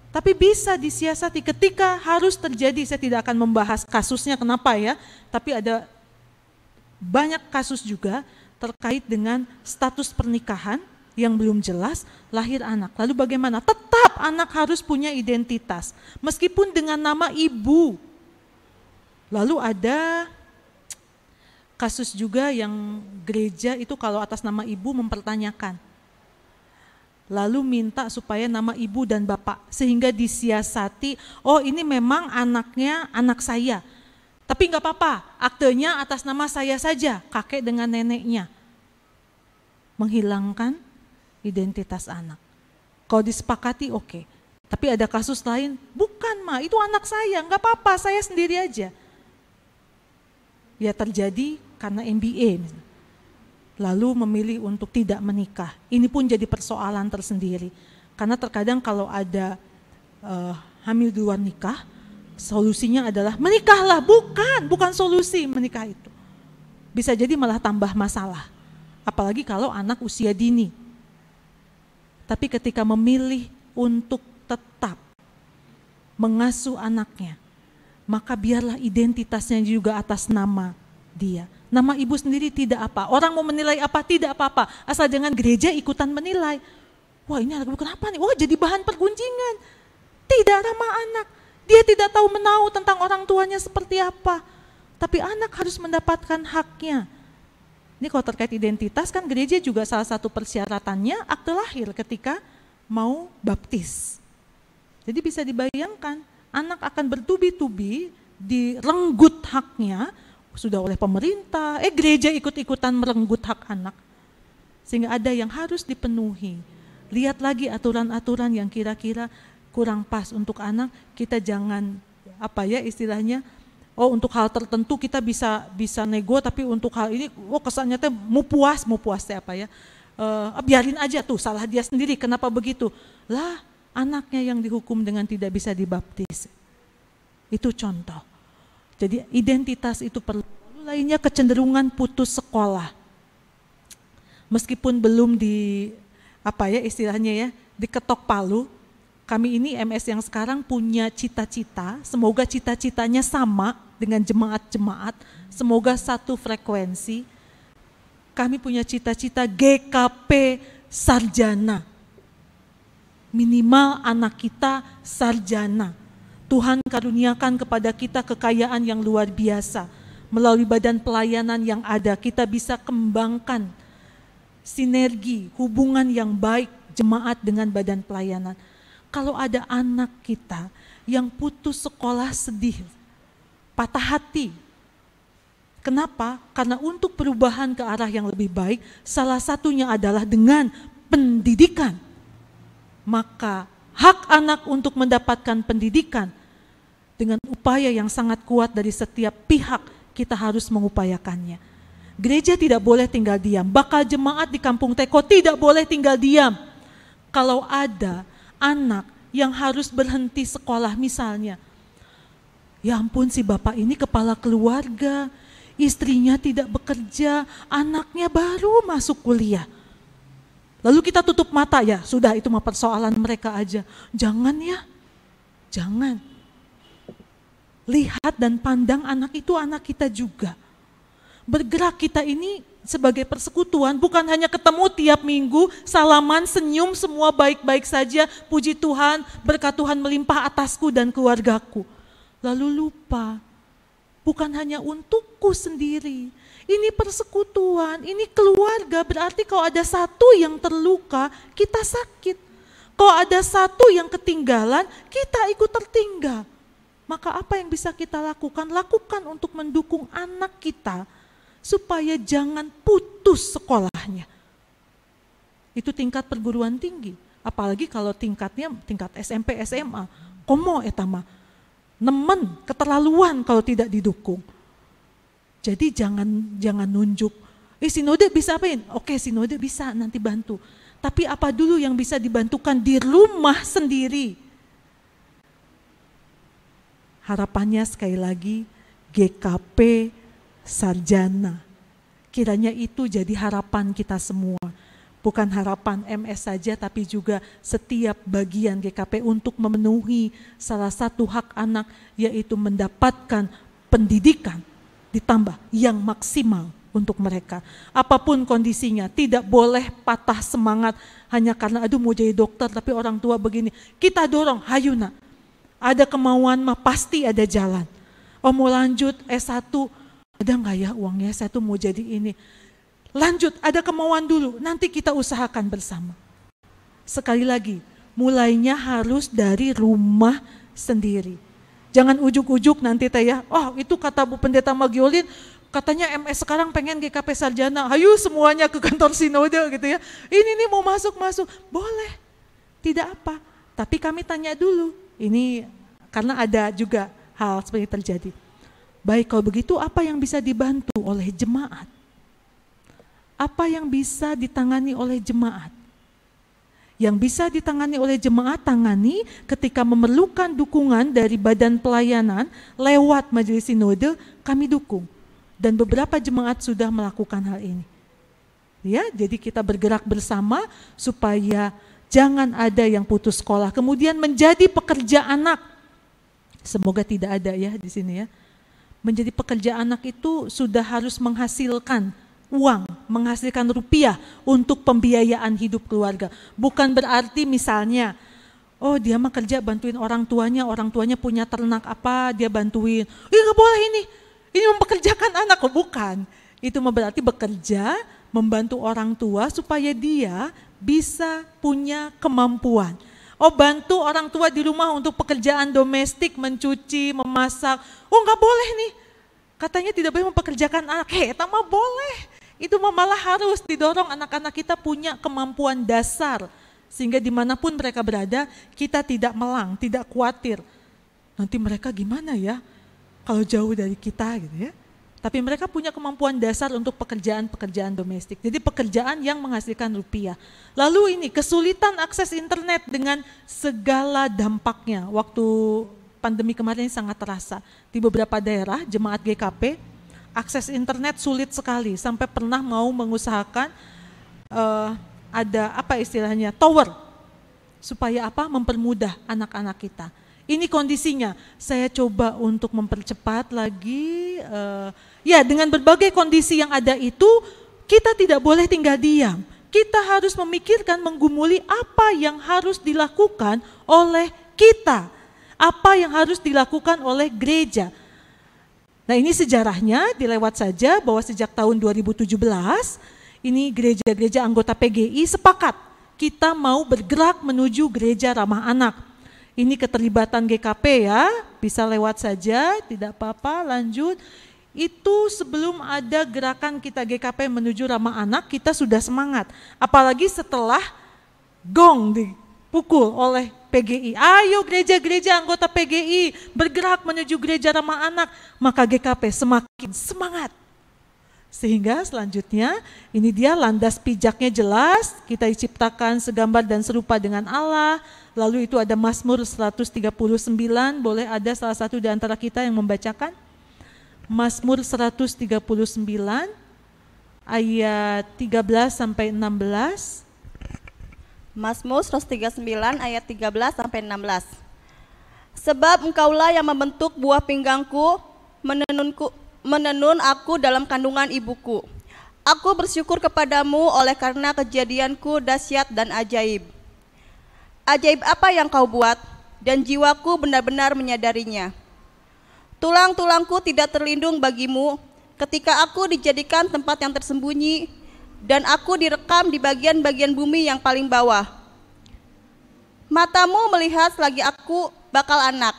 tapi bisa disiasati ketika harus terjadi. Saya tidak akan membahas kasusnya kenapa ya, tapi ada banyak kasus juga terkait dengan status pernikahan yang belum jelas, lahir anak. Lalu bagaimana? Tetap anak harus punya identitas, meskipun dengan nama ibu. Lalu ada kasus juga yang gereja itu kalau atas nama ibu mempertanyakan, lalu minta supaya nama ibu dan bapak, sehingga disiasati, oh ini memang anaknya anak saya, tapi nggak apa-apa, aktenya atas nama saya saja, kakek dengan neneknya. Menghilangkan identitas anak. Kalau disepakati oke. Tapi ada kasus lain, bukan ma, itu anak saya, nggak apa-apa, saya sendiri aja. Ya terjadi karena MBA, lalu memilih untuk tidak menikah. Ini pun jadi persoalan tersendiri. Karena terkadang kalau ada hamil di luar nikah, solusinya adalah menikahlah, bukan solusi menikah itu. Bisa jadi malah tambah masalah. Apalagi kalau anak usia dini. Tapi ketika memilih untuk tetap mengasuh anaknya, maka biarlah identitasnya juga atas nama dia. Nama ibu sendiri tidak apa. Orang mau menilai apa, tidak apa-apa. Asal jangan gereja ikutan menilai. Wah ini anak kenapa nih? Wah jadi bahan pergunjingan. Tidak ramah anak. Dia tidak tahu menahu tentang orang tuanya seperti apa. Tapi anak harus mendapatkan haknya. Ini kalau terkait identitas kan gereja juga salah satu persyaratannya akte lahir ketika mau baptis. Jadi bisa dibayangkan anak akan bertubi-tubi direnggut haknya sudah oleh pemerintah, gereja ikut-ikutan merenggut hak anak. Sehingga ada yang harus dipenuhi. Lihat lagi aturan-aturan yang kira-kira kurang pas untuk anak, kita jangan istilahnya, untuk hal tertentu kita bisa nego, tapi untuk hal ini kesannya teh mau puas teh biarin aja tuh, salah dia sendiri, kenapa begitu? Lah, anaknya yang dihukum dengan tidak bisa dibaptis. Itu contoh. Jadi identitas itu perlu. Lainnya kecenderungan putus sekolah. Meskipun belum diketok palu, kami ini MS yang sekarang punya cita-cita, semoga cita-citanya sama dengan jemaat-jemaat, semoga satu frekuensi. Kami punya cita-cita GKP sarjana. Minimal anak kita sarjana. Tuhan karuniakan kepada kita kekayaan yang luar biasa. Melalui badan pelayanan yang ada, kita bisa kembangkan sinergi, hubungan yang baik jemaat dengan badan pelayanan. Kalau ada anak kita yang putus sekolah sedih, patah hati. Kenapa? Karena untuk perubahan ke arah yang lebih baik, salah satunya adalah dengan pendidikan. Maka hak anak untuk mendapatkan pendidikan dengan upaya yang sangat kuat dari setiap pihak, kita harus mengupayakannya. Gereja tidak boleh tinggal diam, bakal jemaat di Kampung Teko tidak boleh tinggal diam. Kalau ada anak yang harus berhenti sekolah misalnya, ya ampun si bapak ini kepala keluarga, istrinya tidak bekerja, anaknya baru masuk kuliah. Lalu kita tutup mata, ya sudah itu mah persoalan mereka aja. Jangan ya, jangan. Lihat dan pandang anak itu anak kita juga. Bergerak kita ini sebagai persekutuan bukan hanya ketemu tiap minggu, salaman, senyum, semua baik-baik saja, puji Tuhan, berkat Tuhan melimpah atasku dan keluargaku. Lalu lupa, bukan hanya untukku sendiri, ini persekutuan, ini keluarga, berarti kalau ada satu yang terluka, kita sakit. Kalau ada satu yang ketinggalan, kita ikut tertinggal. Maka apa yang bisa kita lakukan? Lakukan untuk mendukung anak kita, supaya jangan putus sekolahnya. Itu tingkat perguruan tinggi, apalagi kalau tingkatnya tingkat SMP, SMA, komo etama, nemen, keterlaluan kalau tidak didukung. Jadi jangan nunjuk, sinode bisa apain? Oke, sinode bisa nanti bantu. Tapi apa dulu yang bisa dibantukan di rumah sendiri? Harapannya sekali lagi GKP sarjana. Kiranya itu jadi harapan kita semua. Bukan harapan MS saja, tapi juga setiap bagian GKP untuk memenuhi salah satu hak anak, yaitu mendapatkan pendidikan ditambah yang maksimal untuk mereka. Apapun kondisinya, tidak boleh patah semangat hanya karena aduh mau jadi dokter tapi orang tua begini. Kita dorong, hayu nak, ada kemauan mah pasti ada jalan. Oh mau lanjut S1, ada nggak ya uangnya, saya tuh mau jadi ini. Lanjut, ada kemauan dulu, nanti kita usahakan bersama. Sekali lagi, mulainya harus dari rumah sendiri. Jangan ujuk-ujuk nanti teh ya, oh itu kata Bu Pendeta Magiolin, katanya MS sekarang pengen GKP sarjana, hayu semuanya ke kantor sinode gitu ya. Ini nih mau masuk, boleh, tidak apa. Tapi kami tanya dulu, ini karena ada juga hal seperti terjadi. Baik, kalau begitu apa yang bisa dibantu oleh jemaat? Apa yang bisa ditangani oleh jemaat? Yang bisa ditangani oleh jemaat, tangani ketika memerlukan dukungan dari badan pelayanan lewat majelis sinode, kami dukung. Dan beberapa jemaat sudah melakukan hal ini. Ya, jadi kita bergerak bersama supaya jangan ada yang putus sekolah. Kemudian menjadi pekerja anak. Semoga tidak ada ya di sini ya. Menjadi pekerja anak itu sudah harus menghasilkan uang, menghasilkan rupiah untuk pembiayaan hidup keluarga. Bukan berarti misalnya, oh dia mah kerja bantuin orang tuanya punya ternak apa, dia bantuin. Nggak boleh ini mempekerjakan anak, bukan. Itu berarti bekerja, membantu orang tua supaya dia bisa punya kemampuan. Oh bantu orang tua di rumah untuk pekerjaan domestik, mencuci, memasak. Oh nggak boleh nih, katanya tidak boleh mempekerjakan anak. Itu mah boleh. Itu malah harus didorong anak-anak kita punya kemampuan dasar. Sehingga dimanapun mereka berada, kita tidak melang, tidak khawatir. Nanti mereka gimana ya kalau jauh dari kita gitu ya. Tapi mereka punya kemampuan dasar untuk pekerjaan-pekerjaan domestik. Jadi pekerjaan yang menghasilkan rupiah. Lalu ini kesulitan akses internet dengan segala dampaknya. Waktu pandemi kemarin ini sangat terasa. Di beberapa daerah, jemaat GKP, akses internet sulit sekali, sampai pernah mau mengusahakan ada apa istilahnya, tower, supaya apa, mempermudah anak-anak kita. Ini kondisinya, saya coba untuk mempercepat lagi, ya dengan berbagai kondisi yang ada itu, kita tidak boleh tinggal diam. Kita harus memikirkan, menggumuli apa yang harus dilakukan oleh kita, apa yang harus dilakukan oleh gereja. Nah ini sejarahnya dilewat saja bahwa sejak tahun 2017 ini gereja-gereja anggota PGI sepakat kita mau bergerak menuju gereja ramah anak. Ini keterlibatan GKP ya, bisa lewat saja, tidak apa-apa, lanjut. Itu sebelum ada gerakan kita GKP menuju ramah anak, kita sudah semangat. Apalagi setelah gong dipukul oleh PGI, ayo gereja-gereja anggota PGI bergerak menuju gereja ramah anak, maka GKP semakin semangat. Sehingga selanjutnya ini dia landas pijaknya jelas, kita diciptakan segambar dan serupa dengan Allah. Lalu itu ada Mazmur 139, boleh ada salah satu di antara kita yang membacakan? Mazmur 139 ayat 13 sampai 16. Mazmur 139 ayat 13 sampai 16. Sebab engkaulah yang membentuk buah pinggangku, menenun aku dalam kandungan ibuku. Aku bersyukur kepadamu oleh karena kejadianku dahsyat dan ajaib. Ajaib apa yang kau buat, dan jiwaku benar-benar menyadarinya. Tulang-tulangku tidak terlindung bagimu ketika aku dijadikan tempat yang tersembunyi dan aku direkam di bagian-bagian bumi yang paling bawah. Matamu melihat selagi aku bakal anak,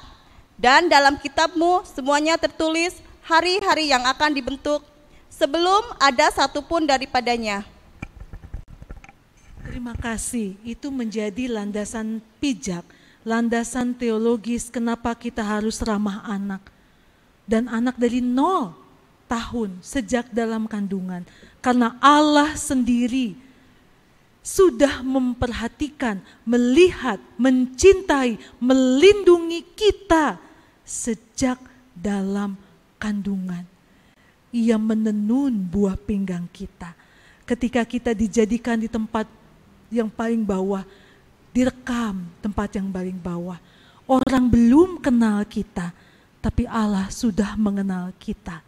dan dalam kitabmu semuanya tertulis hari-hari yang akan dibentuk sebelum ada satupun daripadanya. Terima kasih, itu menjadi landasan pijak, landasan teologis kenapa kita harus ramah anak. Dan anak dari 0 tahun sejak dalam kandungan. Karena Allah sendiri sudah memperhatikan, melihat, mencintai, melindungi kita sejak dalam kandungan. Ia menenun buah pinggang kita. Ketika kita dijadikan di tempat yang paling bawah, direkam tempat yang paling bawah. Orang belum kenal kita, tapi Allah sudah mengenal kita.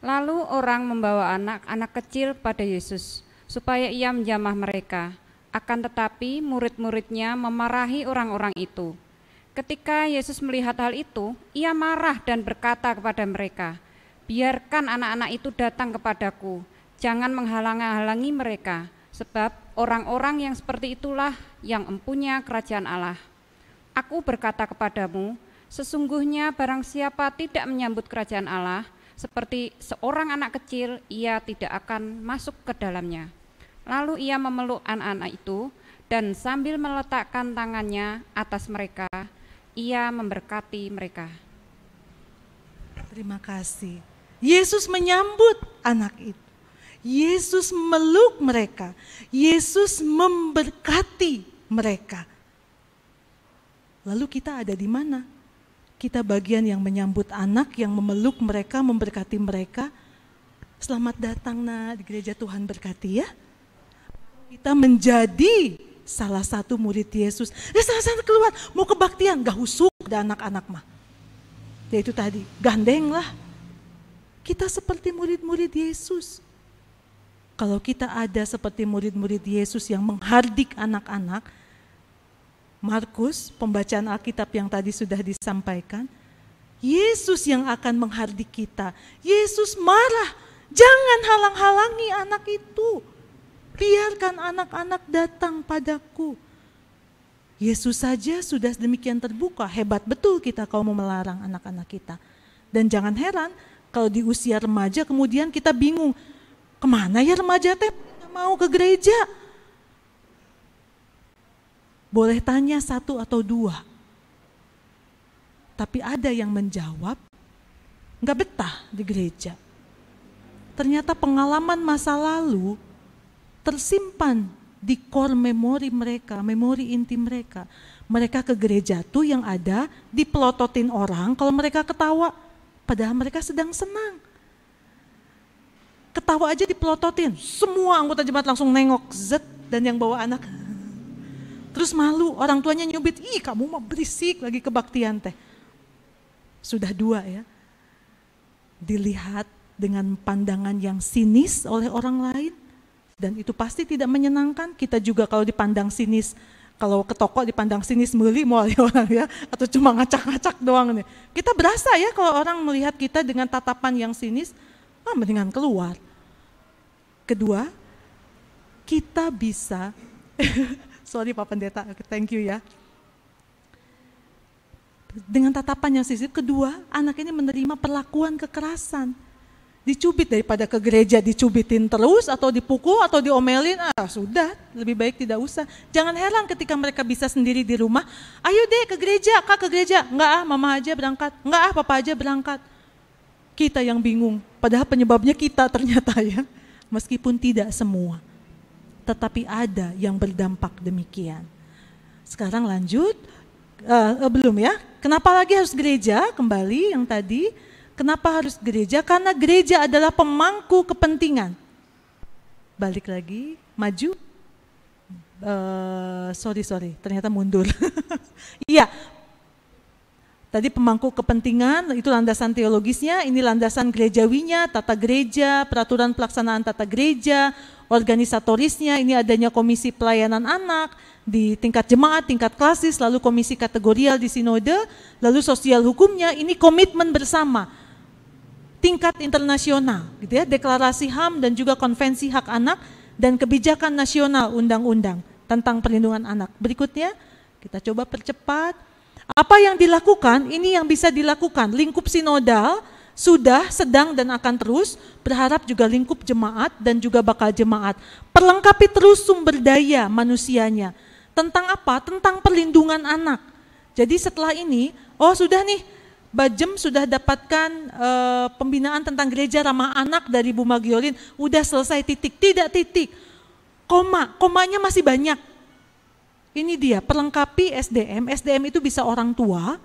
Lalu orang membawa anak-anak kecil pada Yesus, supaya ia menjamah mereka. Akan tetapi murid-muridnya memarahi orang-orang itu. Ketika Yesus melihat hal itu, ia marah dan berkata kepada mereka, "Biarkan anak-anak itu datang kepadaku, jangan menghalang-halangi mereka, sebab orang-orang yang seperti itulah yang empunya kerajaan Allah. Aku berkata kepadamu, sesungguhnya barang siapa tidak menyambut kerajaan Allah, seperti seorang anak kecil, ia tidak akan masuk ke dalamnya." Lalu ia memeluk anak-anak itu, dan sambil meletakkan tangannya atas mereka, ia memberkati mereka. Terima kasih. Yesus menyambut anak itu. Yesus meluk mereka. Yesus memberkati mereka. Lalu kita ada di mana? Kita bagian yang menyambut anak, yang memeluk mereka, memberkati mereka. Selamat datang nak di gereja, Tuhan berkati ya. Kita menjadi salah satu murid Yesus. Sana keluar, mau kebaktian, gak husuk ada anak-anak mah. Ya itu tadi, gandeng lah. Kita seperti murid-murid Yesus. Kalau kita ada seperti murid-murid Yesus yang menghardik anak-anak, Markus, pembacaan Alkitab yang tadi sudah disampaikan, Yesus yang akan menghardik kita. Yesus marah, jangan halang-halangi anak itu. Biarkan anak-anak datang padaku. Yesus saja sudah demikian terbuka, hebat betul kita kalau mau melarang anak-anak kita. Dan jangan heran kalau di usia remaja kemudian kita bingung, kemana ya remaja teh mau ke gereja? Boleh tanya 1 atau 2. Tapi ada yang menjawab, gak betah di gereja. Ternyata pengalaman masa lalu tersimpan di core memori mereka, memori inti mereka. Mereka ke gereja tuh yang ada dipelototin orang kalau mereka ketawa, padahal mereka sedang senang. Ketawa aja dipelototin, semua anggota jemaat langsung nengok, zet, dan yang bawa anak. Terus malu, orang tuanya nyubit, ih kamu mah berisik lagi kebaktian teh. Sudah 2 ya, dilihat dengan pandangan yang sinis oleh orang lain. Dan itu pasti tidak menyenangkan. Kita juga kalau dipandang sinis, kalau ke toko dipandang sinis meuli mau orang ya, atau cuma ngacak-ngacak doang nih. Kita berasa ya kalau orang melihat kita dengan tatapan yang sinis, mendingan keluar. Kedua, kita bisa, sorry Pak Pendeta, thank you ya. Dengan tatapan yang sinis, kedua, anak ini menerima perlakuan kekerasan. Dicubit daripada ke gereja dicubitin terus atau dipukul atau diomelin, sudah lebih baik tidak usah. Jangan heran ketika mereka bisa sendiri di rumah, ayo deh ke gereja, kak ke gereja, enggak mama aja berangkat, enggak papa aja berangkat. Kita yang bingung, padahal penyebabnya kita ternyata ya, meskipun tidak semua, tetapi ada yang berdampak demikian. Sekarang lanjut, belum ya, kenapa lagi harus gereja, kembali yang tadi. Kenapa harus gereja? Karena gereja adalah pemangku kepentingan. Balik lagi, maju. Sorry, ternyata mundur. Iya, Tadi pemangku kepentingan, itu landasan teologisnya, ini landasan gerejawinya, tata gereja, peraturan pelaksanaan tata gereja, organisatorisnya, ini adanya komisi pelayanan anak di tingkat jemaat, tingkat klasis, lalu komisi kategorial di sinode, lalu sosial hukumnya, ini komitmen bersama, tingkat internasional, gitu ya, deklarasi HAM dan juga konvensi hak anak dan kebijakan nasional undang-undang tentang perlindungan anak. Berikutnya, kita coba percepat. Apa yang dilakukan, ini yang bisa dilakukan. Lingkup sinodal sudah, sedang, dan akan terus. Berharap juga lingkup jemaat dan juga bakal jemaat. Perlengkapi terus sumber daya manusianya. Tentang apa? Tentang perlindungan anak. Jadi setelah ini, sudah nih, Bajem sudah dapatkan pembinaan tentang gereja ramah anak dari Bu Magiolin. Udah selesai, titik. Tidak titik. Komanya masih banyak. Ini dia, perlengkapi SDM. SDM itu bisa orang tua,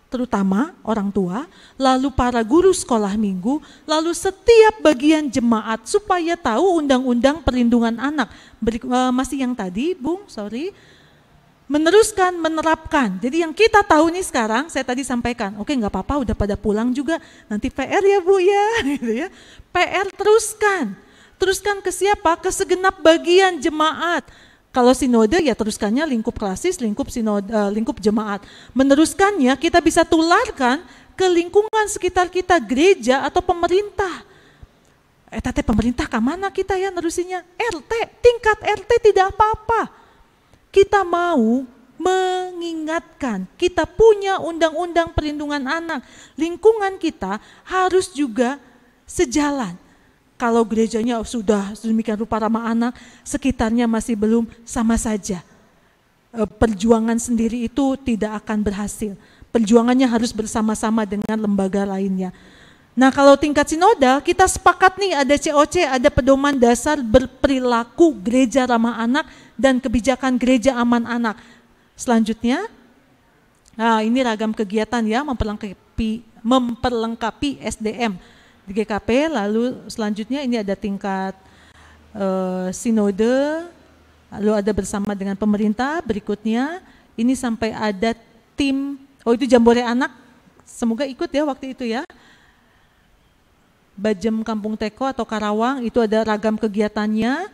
terutama orang tua, lalu para guru sekolah minggu, lalu setiap bagian jemaat supaya tahu undang-undang perlindungan anak. Masih yang tadi, Bung, meneruskan, menerapkan. Jadi yang kita tahu nih sekarang, saya tadi sampaikan, oke nggak apa-apa, udah pada pulang juga, nanti PR ya Bu ya, gitu ya. PR teruskan ke siapa? Ke segenap bagian jemaat. Kalau sinode ya teruskannya lingkup klasis, lingkup sinode, lingkup jemaat. Meneruskannya kita bisa tularkan ke lingkungan sekitar kita, gereja atau pemerintah. Tete pemerintah kemana kita ya nerusinya? RT, tingkat RT tidak apa-apa. Kita mau mengingatkan, kita punya undang-undang perlindungan anak. Lingkungan kita harus juga sejalan. Kalau gerejanya sudah sedemikian rupa ramah anak, sekitarnya masih belum, sama saja. Perjuangan sendiri itu tidak akan berhasil. Perjuangannya harus bersama-sama dengan lembaga lainnya. Nah kalau tingkat sinodal, kita sepakat nih ada COC, ada pedoman dasar berperilaku gereja ramah anak dan kebijakan gereja aman anak. Selanjutnya, nah ini ragam kegiatan ya, memperlengkapi SDM. Di GKP, lalu selanjutnya ini ada tingkat sinode, lalu ada bersama dengan pemerintah, berikutnya ini sampai ada tim, itu Jambore Anak, semoga ikut ya waktu itu ya. Bajem Kampung Teko atau Karawang, itu ada ragam kegiatannya,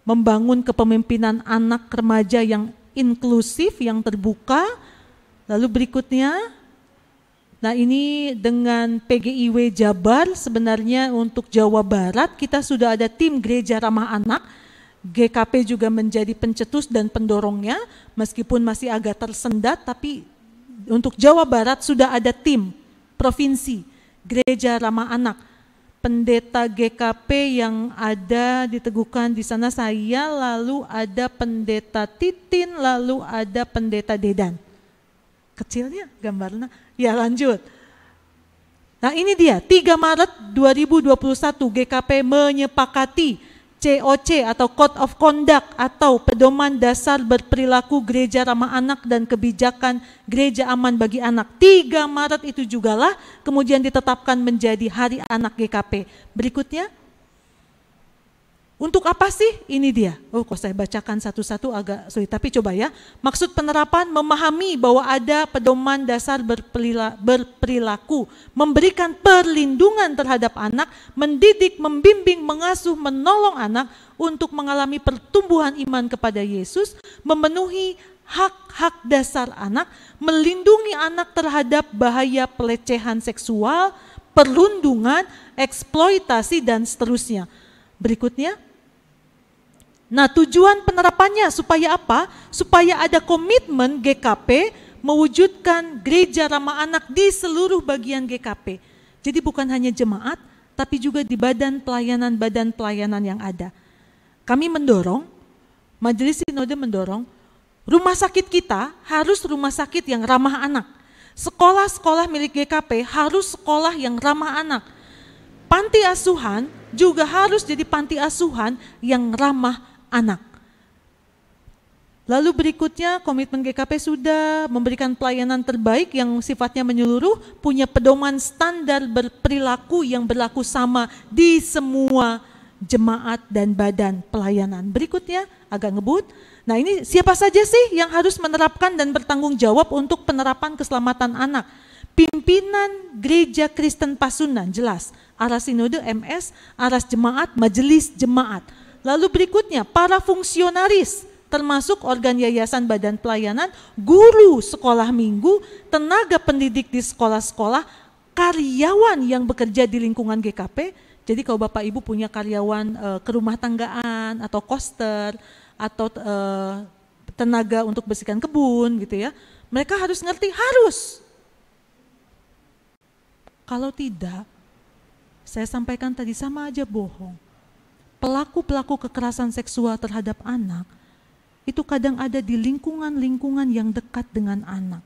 membangun kepemimpinan anak remaja yang inklusif, yang terbuka, lalu berikutnya, nah ini dengan PGIW Jabar sebenarnya untuk Jawa Barat kita sudah ada tim gereja ramah anak, GKP juga menjadi pencetus dan pendorongnya meskipun masih agak tersendat, tapi untuk Jawa Barat sudah ada tim provinsi gereja ramah anak. Pendeta GKP yang ada diteguhkan di sana saya, lalu ada pendeta Titin, lalu ada pendeta Dedan. Kecilnya gambarnya. Ya lanjut. Nah ini dia, 3 Maret 2021 GKP menyepakati COC atau Code of Conduct atau pedoman dasar berperilaku gereja ramah anak dan kebijakan gereja aman bagi anak. 3 Maret itu jugalah kemudian ditetapkan menjadi Hari Anak GKP. Berikutnya, untuk apa sih? Ini dia. Kok saya bacakan satu-satu agak sulit, tapi coba ya. Maksud penerapan memahami bahwa ada pedoman dasar berperilaku, memberikan perlindungan terhadap anak, mendidik, membimbing, mengasuh, menolong anak untuk mengalami pertumbuhan iman kepada Yesus, memenuhi hak-hak dasar anak, melindungi anak terhadap bahaya pelecehan seksual, perundungan, eksploitasi, dan seterusnya. Berikutnya, nah tujuan penerapannya supaya apa? Supaya ada komitmen GKP mewujudkan gereja ramah anak di seluruh bagian GKP. Jadi bukan hanya jemaat, tapi juga di badan pelayanan yang ada. Kami mendorong, Majelis Sinode mendorong, rumah sakit kita harus rumah sakit yang ramah anak. Sekolah-sekolah milik GKP harus sekolah yang ramah anak. Panti asuhan juga harus jadi panti asuhan yang ramah anak. Lalu berikutnya komitmen GKP sudah memberikan pelayanan terbaik yang sifatnya menyeluruh, punya pedoman standar berperilaku yang berlaku sama di semua jemaat, dan badan pelayanan. Berikutnya agak ngebut. Nah, ini siapa saja sih yang harus menerapkan dan bertanggung jawab untuk penerapan keselamatan anak? Pimpinan Gereja Kristen Pasundan, jelas. Aras Sinode MS, Aras Jemaat, Majelis Jemaat. Lalu berikutnya para fungsionaris, termasuk organ yayasan badan pelayanan, guru sekolah minggu, tenaga pendidik di sekolah-sekolah, karyawan yang bekerja di lingkungan GKP. Jadi kalau Bapak Ibu punya karyawan kerumah tanggaan atau koster atau tenaga untuk bersihkan kebun gitu ya, mereka harus ngerti, harus. Kalau tidak, saya sampaikan tadi sama aja bohong. Pelaku-pelaku kekerasan seksual terhadap anak itu kadang ada di lingkungan-lingkungan yang dekat dengan anak.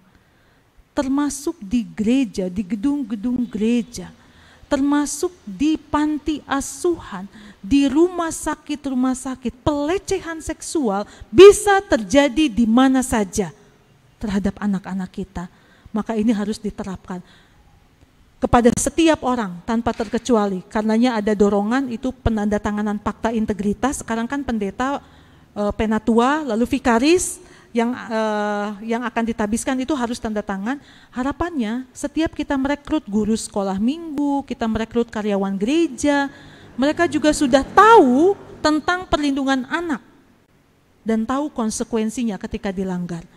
Termasuk di gereja, di gedung-gedung gereja. Termasuk di panti asuhan, di rumah sakit. Pelecehan seksual bisa terjadi di mana saja terhadap anak-anak kita. Maka ini harus diterapkan kepada setiap orang tanpa terkecuali. Karenanya ada dorongan itu penandatanganan fakta integritas. Sekarang kan pendeta, penatua, lalu vikaris yang akan ditabiskan itu harus tanda tangan. Harapannya setiap kita merekrut guru sekolah minggu, kita merekrut karyawan gereja, mereka juga sudah tahu tentang perlindungan anak dan tahu konsekuensinya ketika dilanggar.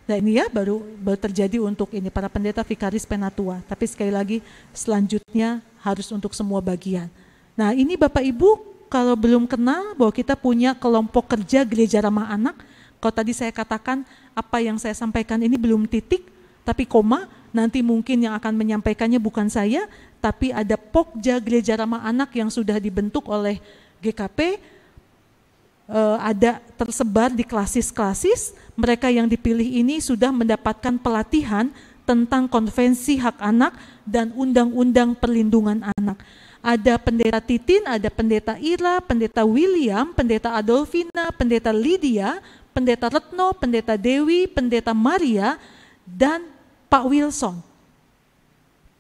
Nah ini ya baru terjadi untuk ini para pendeta, vikaris, penatua. Tapi sekali lagi selanjutnya harus untuk semua bagian. Nah ini Bapak Ibu kalau belum kenal bahwa kita punya kelompok kerja gereja ramah anak. Kalau tadi saya katakan apa yang saya sampaikan ini belum titik tapi koma, nanti mungkin yang akan menyampaikannya bukan saya, tapi ada Pokja Gereja Ramah Anak yang sudah dibentuk oleh GKP. Ada tersebar di klasis-klasis. Mereka yang dipilih ini sudah mendapatkan pelatihan tentang konvensi hak anak dan undang-undang perlindungan anak. Ada pendeta Titin, ada pendeta Ira, pendeta William, pendeta Adolfina, pendeta Lydia, pendeta Retno, pendeta Dewi, pendeta Maria, dan Pak Wilson.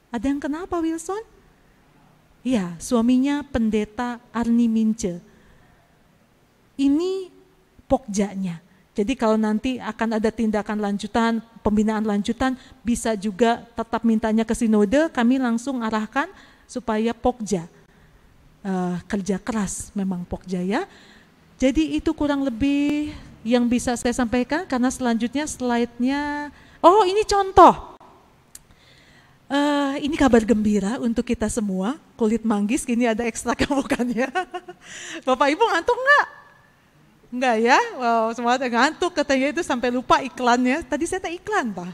Ada yang kenal Pak Wilson? Iya, suaminya pendeta Arni Mince. Ini pokjanya. Jadi kalau nanti akan ada tindakan lanjutan, pembinaan lanjutan, bisa juga tetap mintanya ke sinode, kami langsung arahkan supaya pokja. Kerja keras memang pokja ya. Jadi itu kurang lebih yang bisa saya sampaikan, karena selanjutnya slide-nya, oh ini contoh. Ini kabar gembira untuk kita semua, kulit manggis, kini ada ekstra bukannya. Bapak Ibu ngantuk nggak? Enggak ya? Wow, semua ngantuk katanya itu sampai lupa iklannya. Tadi saya tak iklan, Pak.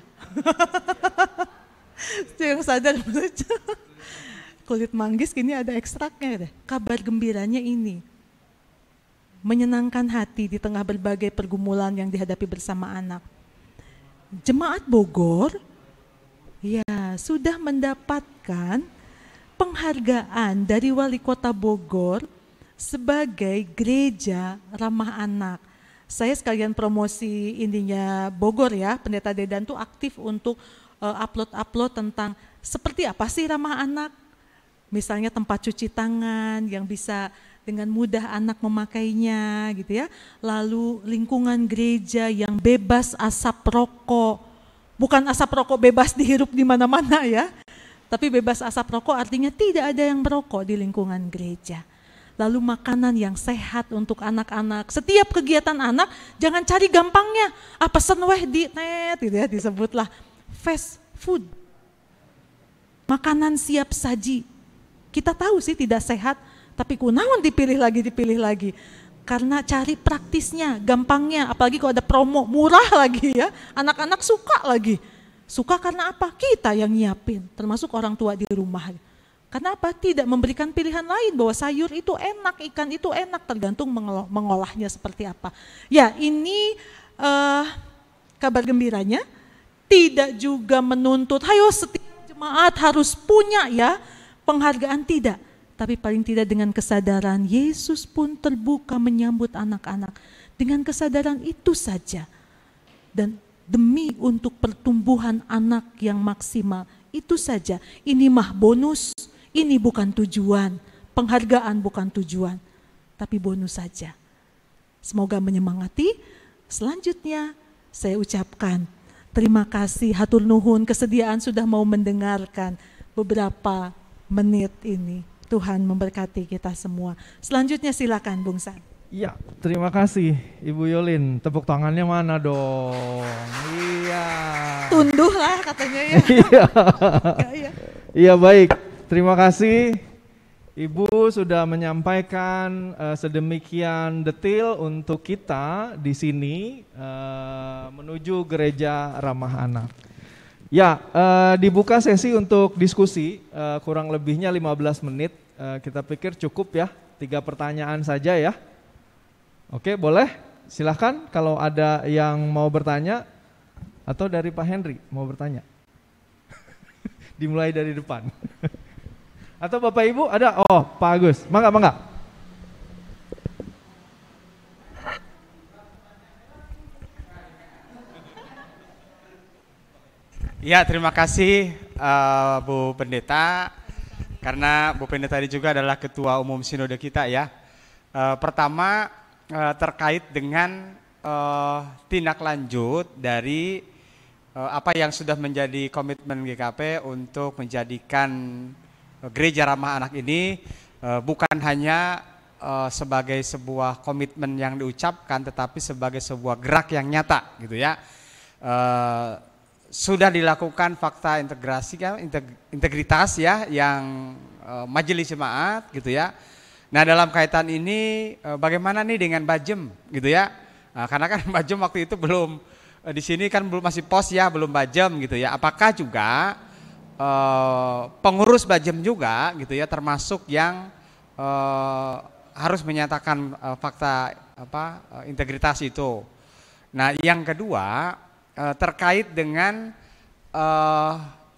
Yang sadar saja. Kulit manggis kini ada ekstraknya deh. Kabar gembiranya ini menyenangkan hati di tengah berbagai pergumulan yang dihadapi bersama anak. Jemaat Bogor ya sudah mendapatkan penghargaan dari Wali Kota Bogor sebagai gereja ramah anak. Saya sekalian promosi ininya Bogor ya, Pendeta Dedan tuh aktif untuk upload tentang seperti apa sih ramah anak. Misalnya tempat cuci tangan yang bisa dengan mudah anak memakainya gitu ya. Lalu lingkungan gereja yang bebas asap rokok. Bukan asap rokok bebas dihirup di mana-mana ya. Tapi bebas asap rokok artinya tidak ada yang merokok di lingkungan gereja. Lalu makanan yang sehat untuk anak-anak. Setiap kegiatan anak jangan cari gampangnya. Pesen weh di net gitu ya, disebutlah fast food. Makanan siap saji. Kita tahu sih tidak sehat, tapi kunaon dipilih lagi. Karena cari praktisnya, gampangnya, apalagi kalau ada promo, murah lagi ya. Anak-anak suka lagi. Suka karena apa? Kita yang nyiapin, termasuk orang tua di rumah. Karena apa? Tidak memberikan pilihan lain bahwa sayur itu enak, ikan itu enak, tergantung mengolahnya seperti apa. Ya ini kabar gembiranya, tidak juga menuntut, hayo setiap jemaat harus punya ya, penghargaan tidak. Tapi paling tidak dengan kesadaran Yesus pun terbuka menyambut anak-anak. Dengan kesadaran itu saja. Dan demi untuk pertumbuhan anak yang maksimal, itu saja. Ini mah bonus. Ini bukan tujuan. penghargaan bukan tujuan, tapi bonus saja. Semoga menyemangati. Selanjutnya saya ucapkan terima kasih, hatur nuhun, kesediaan sudah mau mendengarkan beberapa menit ini. Tuhan memberkati kita semua. Selanjutnya silakan Bung San. Iya, terima kasih Ibu Yolin. Tepuk tangannya mana dong? Iya. Tunduh lah katanya ya. Iya. Iya baik, terima kasih. Ibu sudah menyampaikan sedemikian detail untuk kita di sini menuju gereja ramah anak. Ya, dibuka sesi untuk diskusi, kurang lebihnya 15 menit. Kita pikir cukup ya, 3 pertanyaan saja ya. Oke, boleh? Silahkan kalau ada yang mau bertanya, atau dari Pak Henry mau bertanya. Dimulai dari depan. Atau Bapak Ibu ada? Oh, Pak Agus. Mangga. Ya, terima kasih Bu Pendeta. Karena Bu Pendeta tadi juga adalah Ketua Umum Sinode kita ya. Pertama terkait dengan tindak lanjut dari apa yang sudah menjadi komitmen GKP untuk menjadikan gereja ramah anak ini bukan hanya sebagai sebuah komitmen yang diucapkan, tetapi sebagai sebuah gerak yang nyata gitu ya. Sudah dilakukan fakta integrasi kan, integritas ya yang majelis jemaat gitu ya. Nah dalam kaitan ini bagaimana nih dengan Bajem gitu ya. Nah, karena kan Bajem waktu itu belum di sini kan belum, masih pos ya, belum Bajem gitu ya. Apakah juga pengurus Bajem juga gitu ya, termasuk yang harus menyatakan fakta integritas itu. Nah yang kedua terkait dengan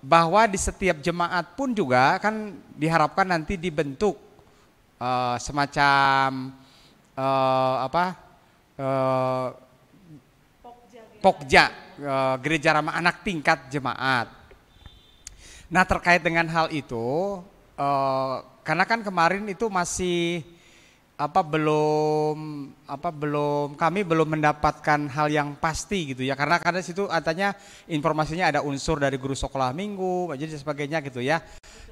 bahwa di setiap jemaat pun juga kan diharapkan nanti dibentuk semacam Pokja, gereja ramah anak tingkat jemaat. Nah terkait dengan hal itu, karena kan kemarin itu masih kami belum mendapatkan hal yang pasti gitu ya, karena situ katanya informasinya ada unsur dari guru sekolah minggu, jadi sebagainya gitu ya.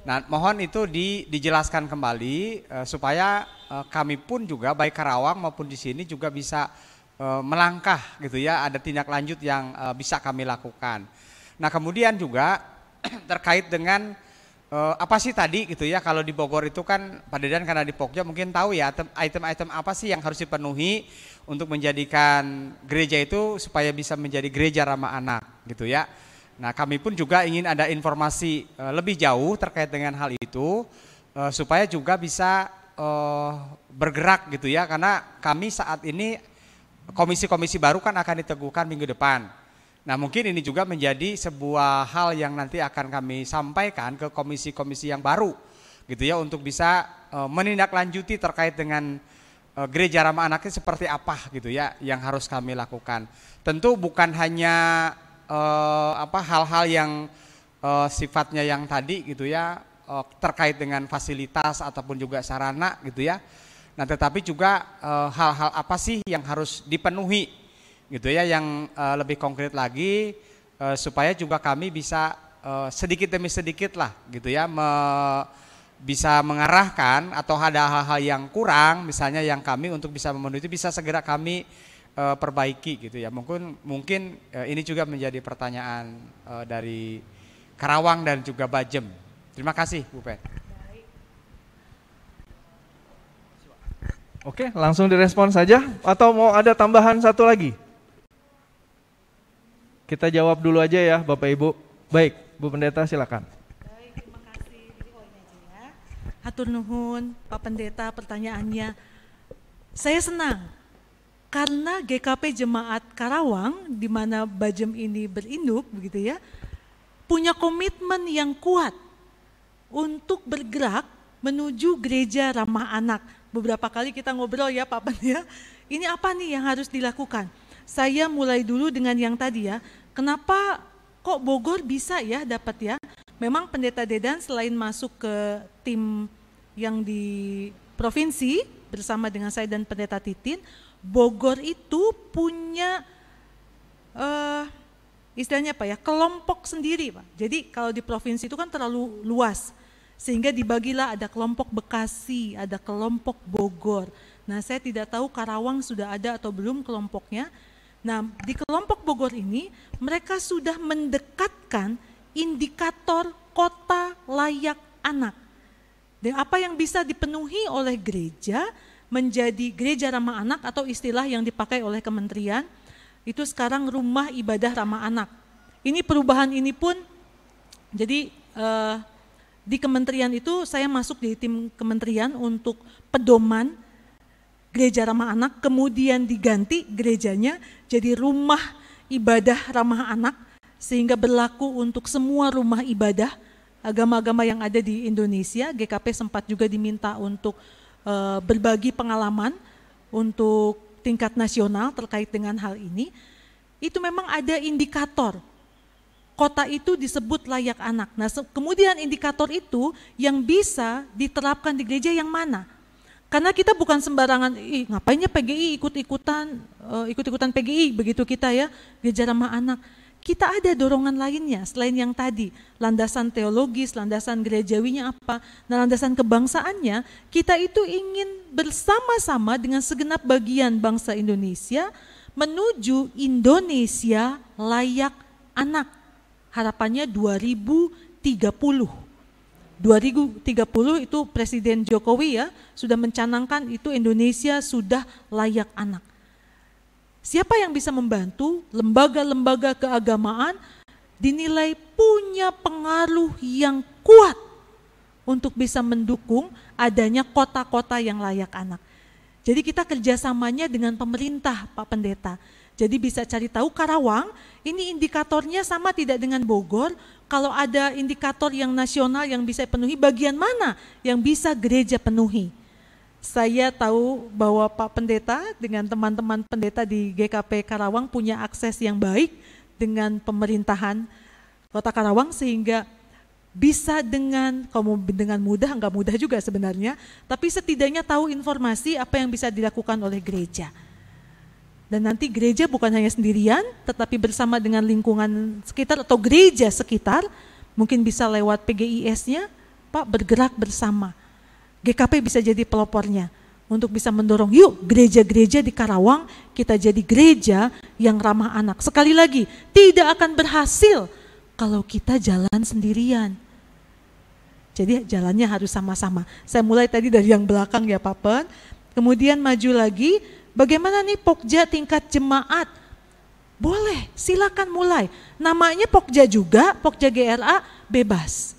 Nah mohon itu dijelaskan kembali supaya kami pun juga baik Karawang maupun di sini juga bisa melangkah gitu ya, ada tindak lanjut yang bisa kami lakukan. Nah kemudian juga terkait dengan apa sih tadi gitu ya, kalau di Bogor itu kan Pak Dedan karena di Pokja mungkin tahu ya item-item apa sih yang harus dipenuhi untuk menjadikan gereja itu supaya bisa menjadi gereja ramah anak gitu ya. Nah kami pun juga ingin ada informasi lebih jauh terkait dengan hal itu supaya juga bisa bergerak gitu ya, karena kami saat ini komisi-komisi baru kan akan diteguhkan minggu depan. Nah mungkin ini juga menjadi sebuah hal yang nanti akan kami sampaikan ke komisi-komisi yang baru gitu ya, untuk bisa menindaklanjuti terkait dengan gereja ramah anaknya seperti apa gitu ya yang harus kami lakukan. Tentu bukan hanya hal-hal yang sifatnya yang tadi gitu ya, terkait dengan fasilitas ataupun juga sarana gitu ya. Nah tetapi juga hal-hal apa sih yang harus dipenuhi gitu ya, yang lebih konkret lagi supaya juga kami bisa sedikit demi sedikit lah gitu ya bisa mengarahkan, atau ada hal-hal yang kurang misalnya yang kami untuk bisa memenuhi itu bisa segera kami perbaiki gitu ya. Mungkin ini juga menjadi pertanyaan dari Karawang dan juga Bajem. Terima kasih Bu Pen. Oke, langsung direspon saja atau mau ada tambahan satu lagi? Kita jawab dulu aja ya Bapak Ibu. Baik, Bu Pendeta silakan. Baik, terima kasih. Jadi ini aja ya. Hatur nuhun Pak Pendeta, pertanyaannya. Saya senang karena GKP Jemaat Karawang di mana Bajem ini berinduk begitu ya, punya komitmen yang kuat untuk bergerak menuju gereja ramah anak. Beberapa kali kita ngobrol ya Pak Pendeta, ini apa nih yang harus dilakukan? Saya mulai dulu dengan yang tadi ya, kenapa kok Bogor bisa ya dapat ya? Memang Pendeta Dedan selain masuk ke tim yang di provinsi bersama dengan saya dan Pendeta Titin, Bogor itu punya istilahnya apa ya, kelompok sendiri Pak. Jadi kalau di provinsi itu kan terlalu luas, sehingga dibagilah ada kelompok Bekasi, ada kelompok Bogor. Nah saya tidak tahu Karawang sudah ada atau belum kelompoknya. Nah di kelompok Bogor ini mereka sudah mendekatkan indikator kota layak anak. Dan apa yang bisa dipenuhi oleh gereja menjadi gereja ramah anak atau istilah yang dipakai oleh kementerian itu sekarang rumah ibadah ramah anak. Ini perubahan ini pun jadi di kementerian itu saya masuk di tim kementerian untuk pedoman gereja ramah anak, kemudian diganti gerejanya jadi rumah ibadah ramah anak sehingga berlaku untuk semua rumah ibadah agama-agama yang ada di Indonesia. GKP sempat juga diminta untuk berbagi pengalaman untuk tingkat nasional terkait dengan hal ini. Itu memang ada indikator kota itu disebut layak anak. Nah kemudian indikator itu yang bisa diterapkan di gereja yang mana? Karena kita bukan sembarangan, ngapainnya PGI ikut-ikutan PGI begitu kita ya, gereja ramah anak. Kita ada dorongan lainnya selain yang tadi, landasan teologis, landasan gerejawinya apa. Nah landasan kebangsaannya, kita itu ingin bersama-sama dengan segenap bagian bangsa Indonesia menuju Indonesia layak anak. Harapannya 2030. 2030 itu Presiden Jokowi ya sudah mencanangkan itu Indonesia sudah layak anak. Siapa yang bisa membantu? Lembaga-lembaga keagamaan dinilai punya pengaruh yang kuat untuk bisa mendukung adanya kota-kota yang layak anak. Jadi kita kerjasamanya dengan pemerintah Pak Pendeta. Jadi bisa cari tahu Karawang, ini indikatornya sama tidak dengan Bogor. Kalau ada indikator yang nasional yang bisa penuhi, bagian mana yang bisa gereja penuhi? Saya tahu bahwa Pak Pendeta dengan teman-teman pendeta di GKP Karawang punya akses yang baik dengan pemerintahan Kota Karawang sehingga bisa dengan mudah, enggak mudah juga sebenarnya, tapi setidaknya tahu informasi apa yang bisa dilakukan oleh gereja. Dan nanti gereja bukan hanya sendirian, tetapi bersama dengan lingkungan sekitar atau gereja sekitar, mungkin bisa lewat PGIS-nya, Pak bergerak bersama. GKP bisa jadi pelopornya untuk bisa mendorong, yuk gereja-gereja di Karawang kita jadi gereja yang ramah anak. Sekali lagi, tidak akan berhasil kalau kita jalan sendirian. Jadi jalannya harus sama-sama. Saya mulai tadi dari yang belakang ya Pak Pen, kemudian maju lagi. Bagaimana nih Pokja tingkat jemaat? Boleh, silakan mulai. Namanya Pokja juga, Pokja GRA bebas.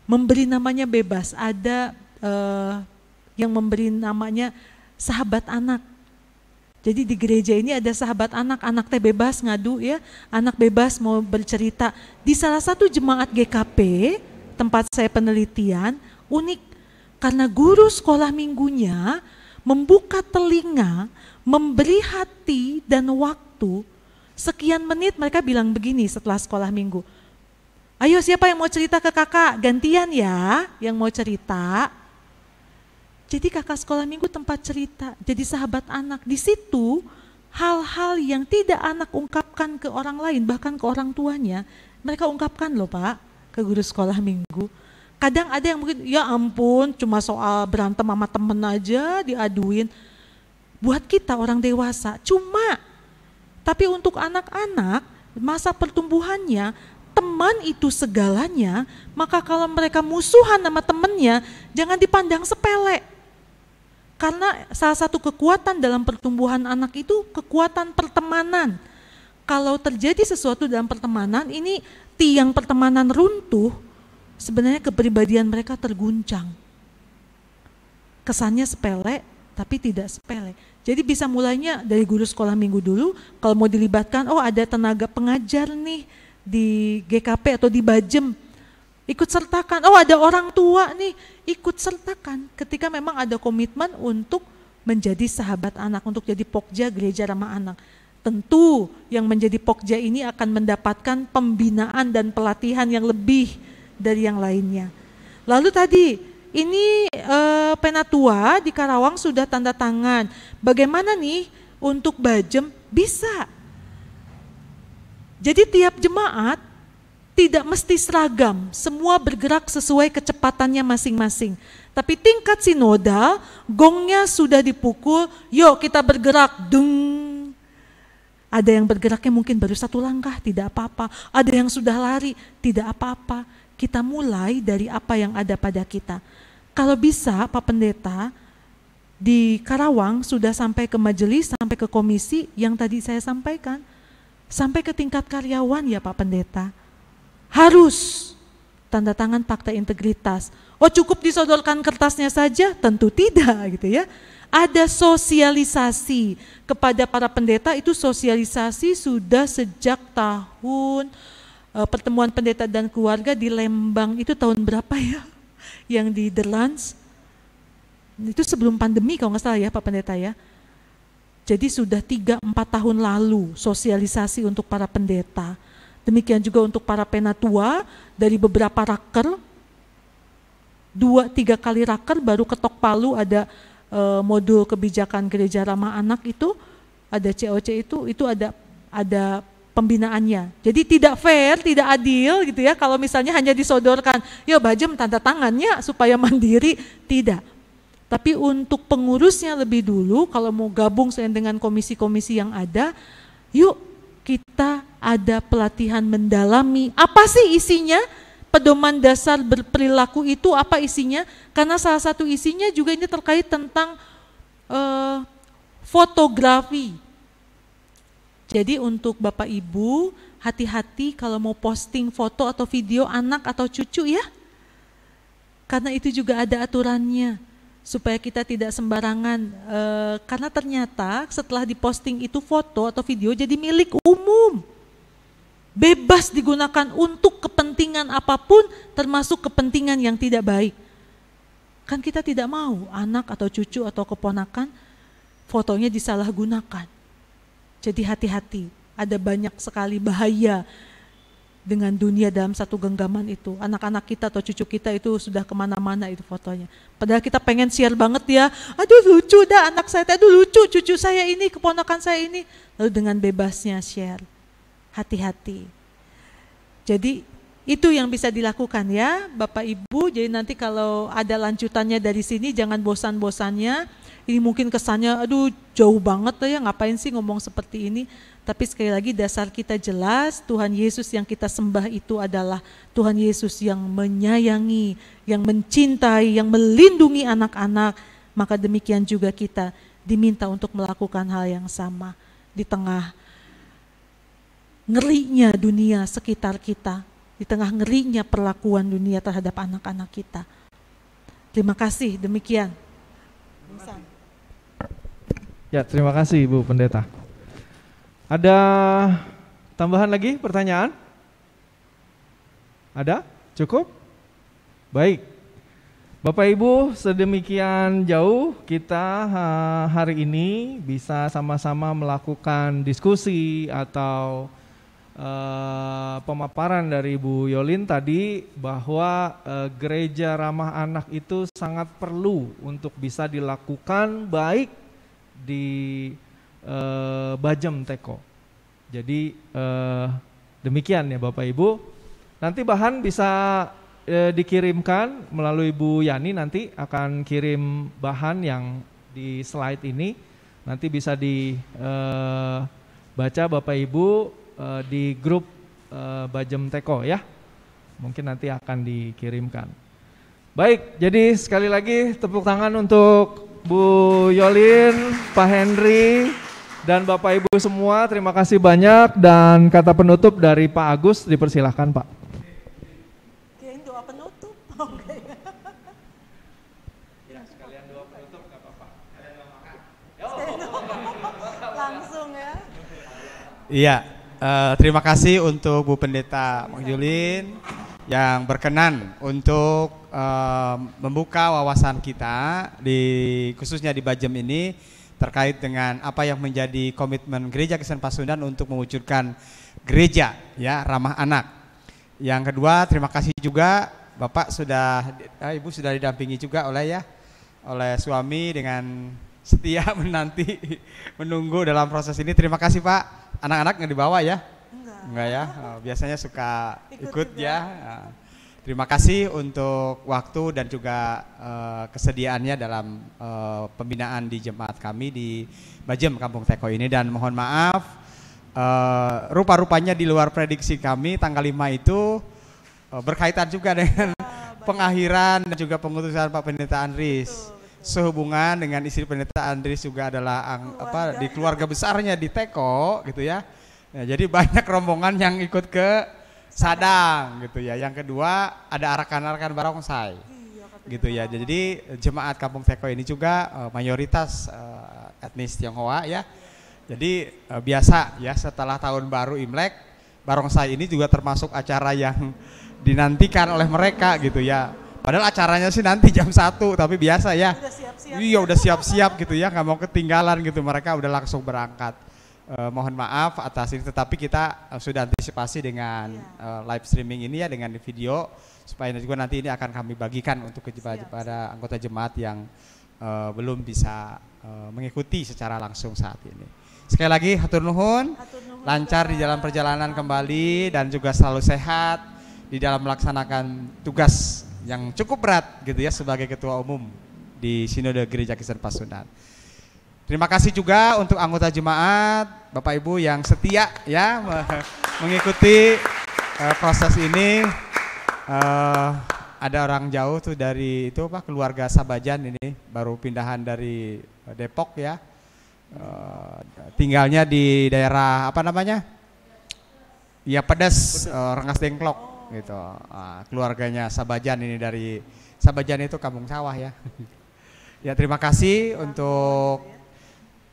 Memberi namanya bebas. Ada yang memberi namanya sahabat anak. Jadi di gereja ini ada sahabat anak, anak teh bebas ngadu ya, anak bebas mau bercerita. Di salah satu jemaat GKP, tempat saya penelitian, unik. Karena guru sekolah minggunya membuka telinga, memberi hati dan waktu, sekian menit mereka bilang begini setelah sekolah minggu. Ayo siapa yang mau cerita ke kakak, gantian ya yang mau cerita. Jadi kakak sekolah minggu tempat cerita, jadi sahabat anak. Di situ hal-hal yang tidak anak ungkapkan ke orang lain, bahkan ke orang tuanya, mereka ungkapkan loh Pak, ke guru sekolah minggu. Kadang ada yang mungkin, ya ampun cuma soal berantem sama temen aja diaduin. Buat kita orang dewasa, cuma. Tapi untuk anak-anak, masa pertumbuhannya, teman itu segalanya, maka kalau mereka musuhan sama temennya, jangan dipandang sepele. Karena salah satu kekuatan dalam pertumbuhan anak itu kekuatan pertemanan. Kalau terjadi sesuatu dalam pertemanan, ini tiang pertemanan runtuh, sebenarnya kepribadian mereka terguncang. Kesannya sepele, tapi tidak sepele. Jadi bisa mulainya dari guru sekolah minggu dulu, kalau mau dilibatkan, oh ada tenaga pengajar nih di GKP atau di Bajem, ikut sertakan. Oh ada orang tua nih, ikut sertakan ketika memang ada komitmen untuk menjadi sahabat anak, untuk jadi Pokja Gereja Ramah Anak. Tentu yang menjadi Pokja ini akan mendapatkan pembinaan dan pelatihan yang lebih dari yang lainnya. Lalu tadi ini Penatua di Karawang sudah tanda tangan. Bagaimana nih untuk Bajem? Bisa. Jadi tiap jemaat tidak mesti seragam, semua bergerak sesuai kecepatannya masing-masing. Tapi tingkat sinodal, gongnya sudah dipukul, yuk kita bergerak, dung. Ada yang bergeraknya mungkin baru 1 langkah, tidak apa-apa. Ada yang sudah lari, tidak apa-apa. Kita mulai dari apa yang ada pada kita. Kalau bisa Pak Pendeta, di Karawang sudah sampai ke majelis, sampai ke komisi yang tadi saya sampaikan. Sampai ke tingkat karyawan ya Pak Pendeta. Harus tanda tangan fakta integritas. Oh cukup disodorkan kertasnya saja? Tentu tidak gitu ya. Ada sosialisasi kepada para pendeta, itu sosialisasi sudah sejak tahun pertemuan pendeta dan keluarga di Lembang, itu tahun berapa ya? Yang di The Lands, itu sebelum pandemi kalau nggak salah ya Pak Pendeta ya. Jadi sudah 3-4 tahun lalu sosialisasi untuk para pendeta. Demikian juga untuk para penatua dari beberapa raker, 2-3 kali raker baru ketok palu ada modul kebijakan gereja ramah anak itu, ada COC itu ada pembinaannya. Jadi tidak fair, tidak adil gitu ya kalau misalnya hanya disodorkan, ya Bajem tanda tangannya supaya mandiri, tidak. Tapi untuk pengurusnya lebih dulu, kalau mau gabung dengan komisi-komisi yang ada, yuk kita ada pelatihan mendalami. Apa sih isinya? Pedoman dasar berperilaku itu apa isinya? Karena salah satu isinya juga ini terkait tentang fotografi. Jadi untuk Bapak Ibu, hati-hati kalau mau posting foto atau video anak atau cucu ya. Karena itu juga ada aturannya. Supaya kita tidak sembarangan, karena ternyata setelah diposting itu foto atau video jadi milik umum. Bebas digunakan untuk kepentingan apapun, termasuk kepentingan yang tidak baik. Kan kita tidak mau anak atau cucu atau keponakan fotonya disalahgunakan. Jadi hati-hati, ada banyak sekali bahaya dengan dunia dalam satu genggaman itu. Anak-anak kita atau cucu kita itu sudah kemana-mana itu fotonya. Padahal kita pengen share banget ya, aduh lucu dah anak saya, aduh lucu cucu saya ini, keponakan saya ini. Lalu dengan bebasnya share. Hati-hati. Jadi itu yang bisa dilakukan ya Bapak Ibu. Jadi nanti kalau ada lanjutannya dari sini jangan bosan-bosannya. Ini mungkin kesannya aduh jauh banget ya, ngapain sih ngomong seperti ini. Tapi sekali lagi dasar kita jelas, Tuhan Yesus yang kita sembah itu adalah Tuhan Yesus yang menyayangi, yang mencintai, yang melindungi anak-anak. Maka demikian juga kita diminta untuk melakukan hal yang sama di tengah ngerinya dunia sekitar kita, di tengah ngerinya perlakuan dunia terhadap anak-anak kita. Terima kasih, demikian. Ya, terima kasih Ibu Pendeta. Ada tambahan lagi pertanyaan? Ada? Cukup? Baik. Bapak Ibu, sedemikian jauh kita hari ini bisa sama-sama melakukan diskusi atau pemaparan dari Ibu Yolin tadi bahwa gereja ramah anak itu sangat perlu untuk bisa dilakukan baik di Bajem Teko. Jadi demikian ya Bapak Ibu. Nanti bahan bisa dikirimkan melalui Bu Yani, nanti akan kirim bahan yang di slide ini. Nanti bisa dibaca Bapak Ibu di grup Bajem Teko ya. Mungkin nanti akan dikirimkan. Baik, jadi sekali lagi tepuk tangan untuk Bu Yolin, Pak Henry, dan Bapak Ibu semua. Terima kasih banyak, dan kata penutup dari Pak Agus dipersilahkan Pak. Kirain doa penutup. Ya, sekalian doa penutup nggak apa-apa. Ada doa makan. Langsung ya. Iya, terima kasih untuk Bu Pendeta Mak Yolin yang berkenan untuk membuka wawasan kita khususnya di Bajem ini terkait dengan apa yang menjadi komitmen Gereja Kristen Pasundan untuk mewujudkan gereja ya ramah anak. Yang kedua, terima kasih juga Bapak sudah, Ibu sudah didampingi juga oleh suami dengan setia menunggu dalam proses ini. Terima kasih Pak. Anak-anak nggak dibawa ya? Enggak ya, biasanya suka ikut ya. Terima kasih untuk waktu dan juga kesediaannya dalam pembinaan di jemaat kami di Bajem Kampung Teko ini. Dan mohon maaf, rupa-rupanya di luar prediksi kami tanggal 5 itu berkaitan juga dengan pengakhiran dan juga pengutusan Pak Pendeta Andris. Sehubungan dengan istri Pendeta Andris juga adalah di keluarga besarnya di Teko gitu ya. Nah, jadi banyak rombongan yang ikut ke Sadang gitu ya. Yang kedua ada rekan-rekan barongsai gitu ya. Jadi jemaat Kampung Teko ini juga mayoritas etnis Tionghoa ya. Jadi biasa ya setelah tahun baru Imlek, barongsai ini juga termasuk acara yang dinantikan oleh mereka gitu ya. Padahal acaranya sih nanti jam 1, tapi biasa ya. Iya udah siap-siap gitu ya, nggak mau ketinggalan gitu. Mereka udah langsung berangkat. Mohon maaf atas ini, tetapi kita sudah antisipasi dengan live streaming ini ya, dengan video, supaya juga nanti ini akan kami bagikan untuk kepada anggota jemaat yang belum bisa mengikuti secara langsung saat ini. Sekali lagi hatur nuhun, lancar di dalam perjalanan kembali dan juga selalu sehat di dalam melaksanakan tugas yang cukup berat gitu ya sebagai ketua umum di Sinode Gereja Kristen Pasundan. Terima kasih juga untuk anggota jemaat, Bapak Ibu yang setia ya mengikuti proses ini. Ada orang jauh tuh dari itu Pak, keluarga Sabajan ini baru pindahan dari Depok ya. Tinggalnya di daerah apa namanya? Ya Pedes, Rengas Dengklok gitu. Keluarganya Sabajan ini dari Sabajan itu kampung sawah ya. Ya terima kasih untuk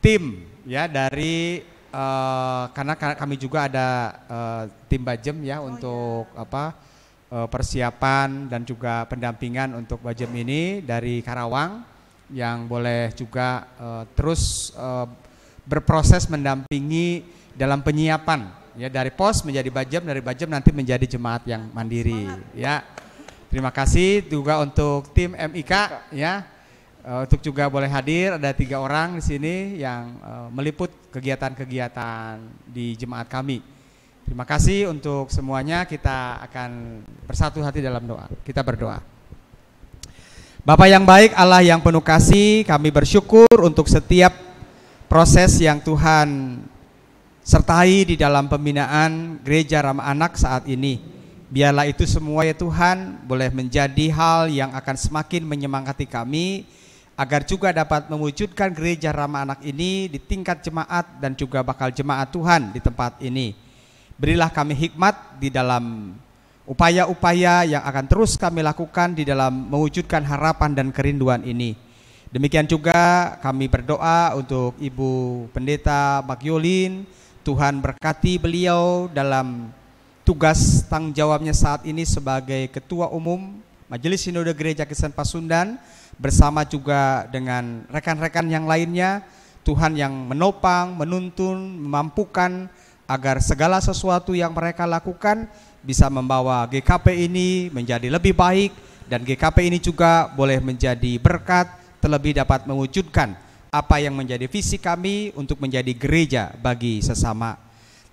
tim ya dari karena kami juga ada tim Bajem ya untuk persiapan dan juga pendampingan untuk Bajem ini dari Karawang yang boleh juga terus berproses mendampingi dalam penyiapan ya dari pos menjadi Bajem, dari Bajem nanti menjadi jemaat yang mandiri ya. Terima kasih juga untuk tim MIK ya. Untuk juga boleh hadir, ada 3 orang di sini yang meliput kegiatan-kegiatan di jemaat kami. Terima kasih untuk semuanya, kita akan bersatu hati dalam doa. Kita berdoa. Bapa yang baik, Allah yang penuh kasih, kami bersyukur untuk setiap proses yang Tuhan sertai di dalam pembinaan Gereja Ramah Anak saat ini. Biarlah itu semua ya Tuhan boleh menjadi hal yang akan semakin menyemangati kami, agar juga dapat mewujudkan Gereja Ramah Anak ini di tingkat jemaat dan juga bakal jemaat Tuhan di tempat ini. Berilah kami hikmat di dalam upaya-upaya yang akan terus kami lakukan di dalam mewujudkan harapan dan kerinduan ini. Demikian juga kami berdoa untuk Ibu Pendeta Magyolin, Tuhan berkati beliau dalam tugas tanggung jawabnya saat ini sebagai Ketua Umum Majelis Sinode Gereja Kristen Pasundan, bersama juga dengan rekan-rekan yang lainnya. Tuhan yang menopang, menuntun, memampukan agar segala sesuatu yang mereka lakukan bisa membawa GKP ini menjadi lebih baik, dan GKP ini juga boleh menjadi berkat, terlebih dapat mewujudkan apa yang menjadi visi kami untuk menjadi gereja bagi sesama.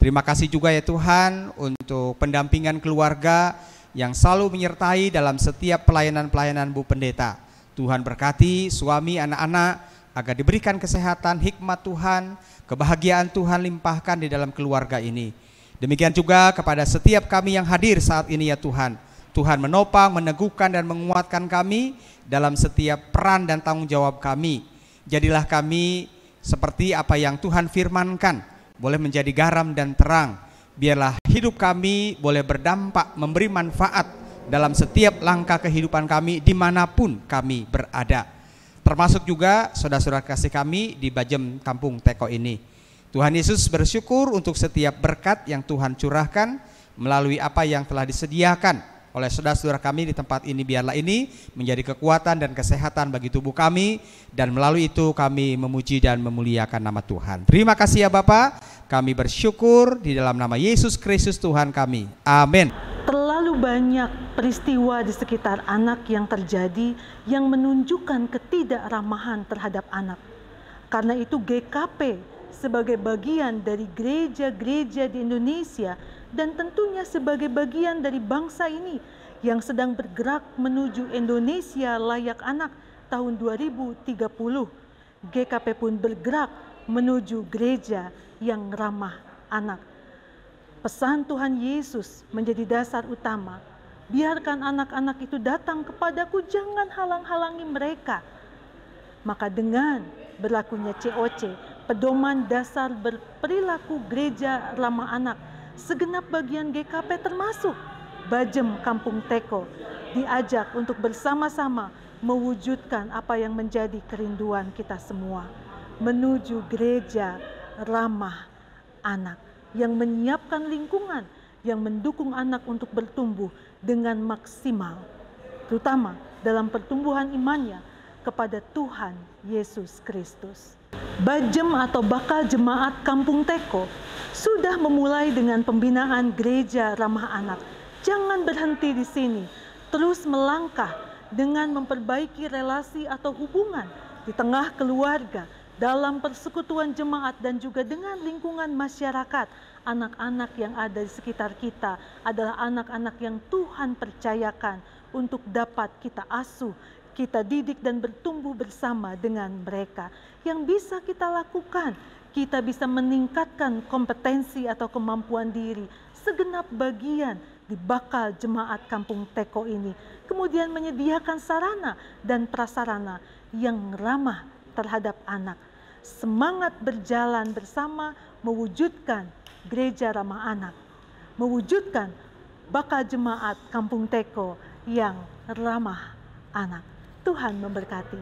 Terima kasih juga ya Tuhan untuk pendampingan keluarga yang selalu menyertai dalam setiap pelayanan-pelayanan Bu Pendeta. Tuhan berkati suami, anak-anak, agar diberikan kesehatan, hikmat Tuhan, kebahagiaan Tuhan limpahkan di dalam keluarga ini. Demikian juga kepada setiap kami yang hadir saat ini ya Tuhan. Tuhan menopang, meneguhkan dan menguatkan kami dalam setiap peran dan tanggung jawab kami. Jadilah kami seperti apa yang Tuhan firmankan, boleh menjadi garam dan terang. Biarlah hidup kami boleh berdampak, memberi manfaat dalam setiap langkah kehidupan kami dimanapun kami berada. Termasuk juga saudara-saudara kasih kami di Bajem Kampung Teko ini. Tuhan Yesus bersyukur untuk setiap berkat yang Tuhan curahkan melalui apa yang telah disediakan oleh saudara-saudara kami di tempat ini. Biarlah ini menjadi kekuatan dan kesehatan bagi tubuh kami, dan melalui itu kami memuji dan memuliakan nama Tuhan. Terima kasih ya Bapa, kami bersyukur di dalam nama Yesus Kristus Tuhan kami. Amin. Terlalu Begitu banyak peristiwa di sekitar anak yang terjadi yang menunjukkan ketidakramahan terhadap anak. Karena itu GKP sebagai bagian dari gereja-gereja di Indonesia dan tentunya sebagai bagian dari bangsa ini yang sedang bergerak menuju Indonesia layak anak tahun 2030, GKP pun bergerak menuju gereja yang ramah anak. Pesan Tuhan Yesus menjadi dasar utama. Biarkan anak-anak itu datang kepadaku, jangan halang-halangi mereka. Maka dengan berlakunya COC, pedoman dasar berperilaku gereja ramah anak, segenap bagian GKP termasuk Bajem Kampung Teko diajak untuk bersama-sama mewujudkan apa yang menjadi kerinduan kita semua, menuju gereja ramah anak yang menyiapkan lingkungan yang mendukung anak untuk bertumbuh dengan maksimal, terutama dalam pertumbuhan imannya kepada Tuhan Yesus Kristus. Bajem atau Bakal Jemaat Kampung Teko sudah memulai dengan pembinaan gereja ramah anak. Jangan berhenti di sini, terus melangkah dengan memperbaiki relasi atau hubungan di tengah keluarga, dalam persekutuan jemaat dan juga dengan lingkungan masyarakat. Anak-anak yang ada di sekitar kita adalah anak-anak yang Tuhan percayakan untuk dapat kita asuh, kita didik dan bertumbuh bersama dengan mereka. Yang bisa kita lakukan, kita bisa meningkatkan kompetensi atau kemampuan diri segenap bagian di Bakal Jemaat Kampung Teko ini. Kemudian menyediakan sarana dan prasarana yang ramah terhadap anak. Semangat berjalan bersama mewujudkan gereja ramah anak, mewujudkan Bakal Jemaat Kampung Teko yang ramah anak. Tuhan memberkati.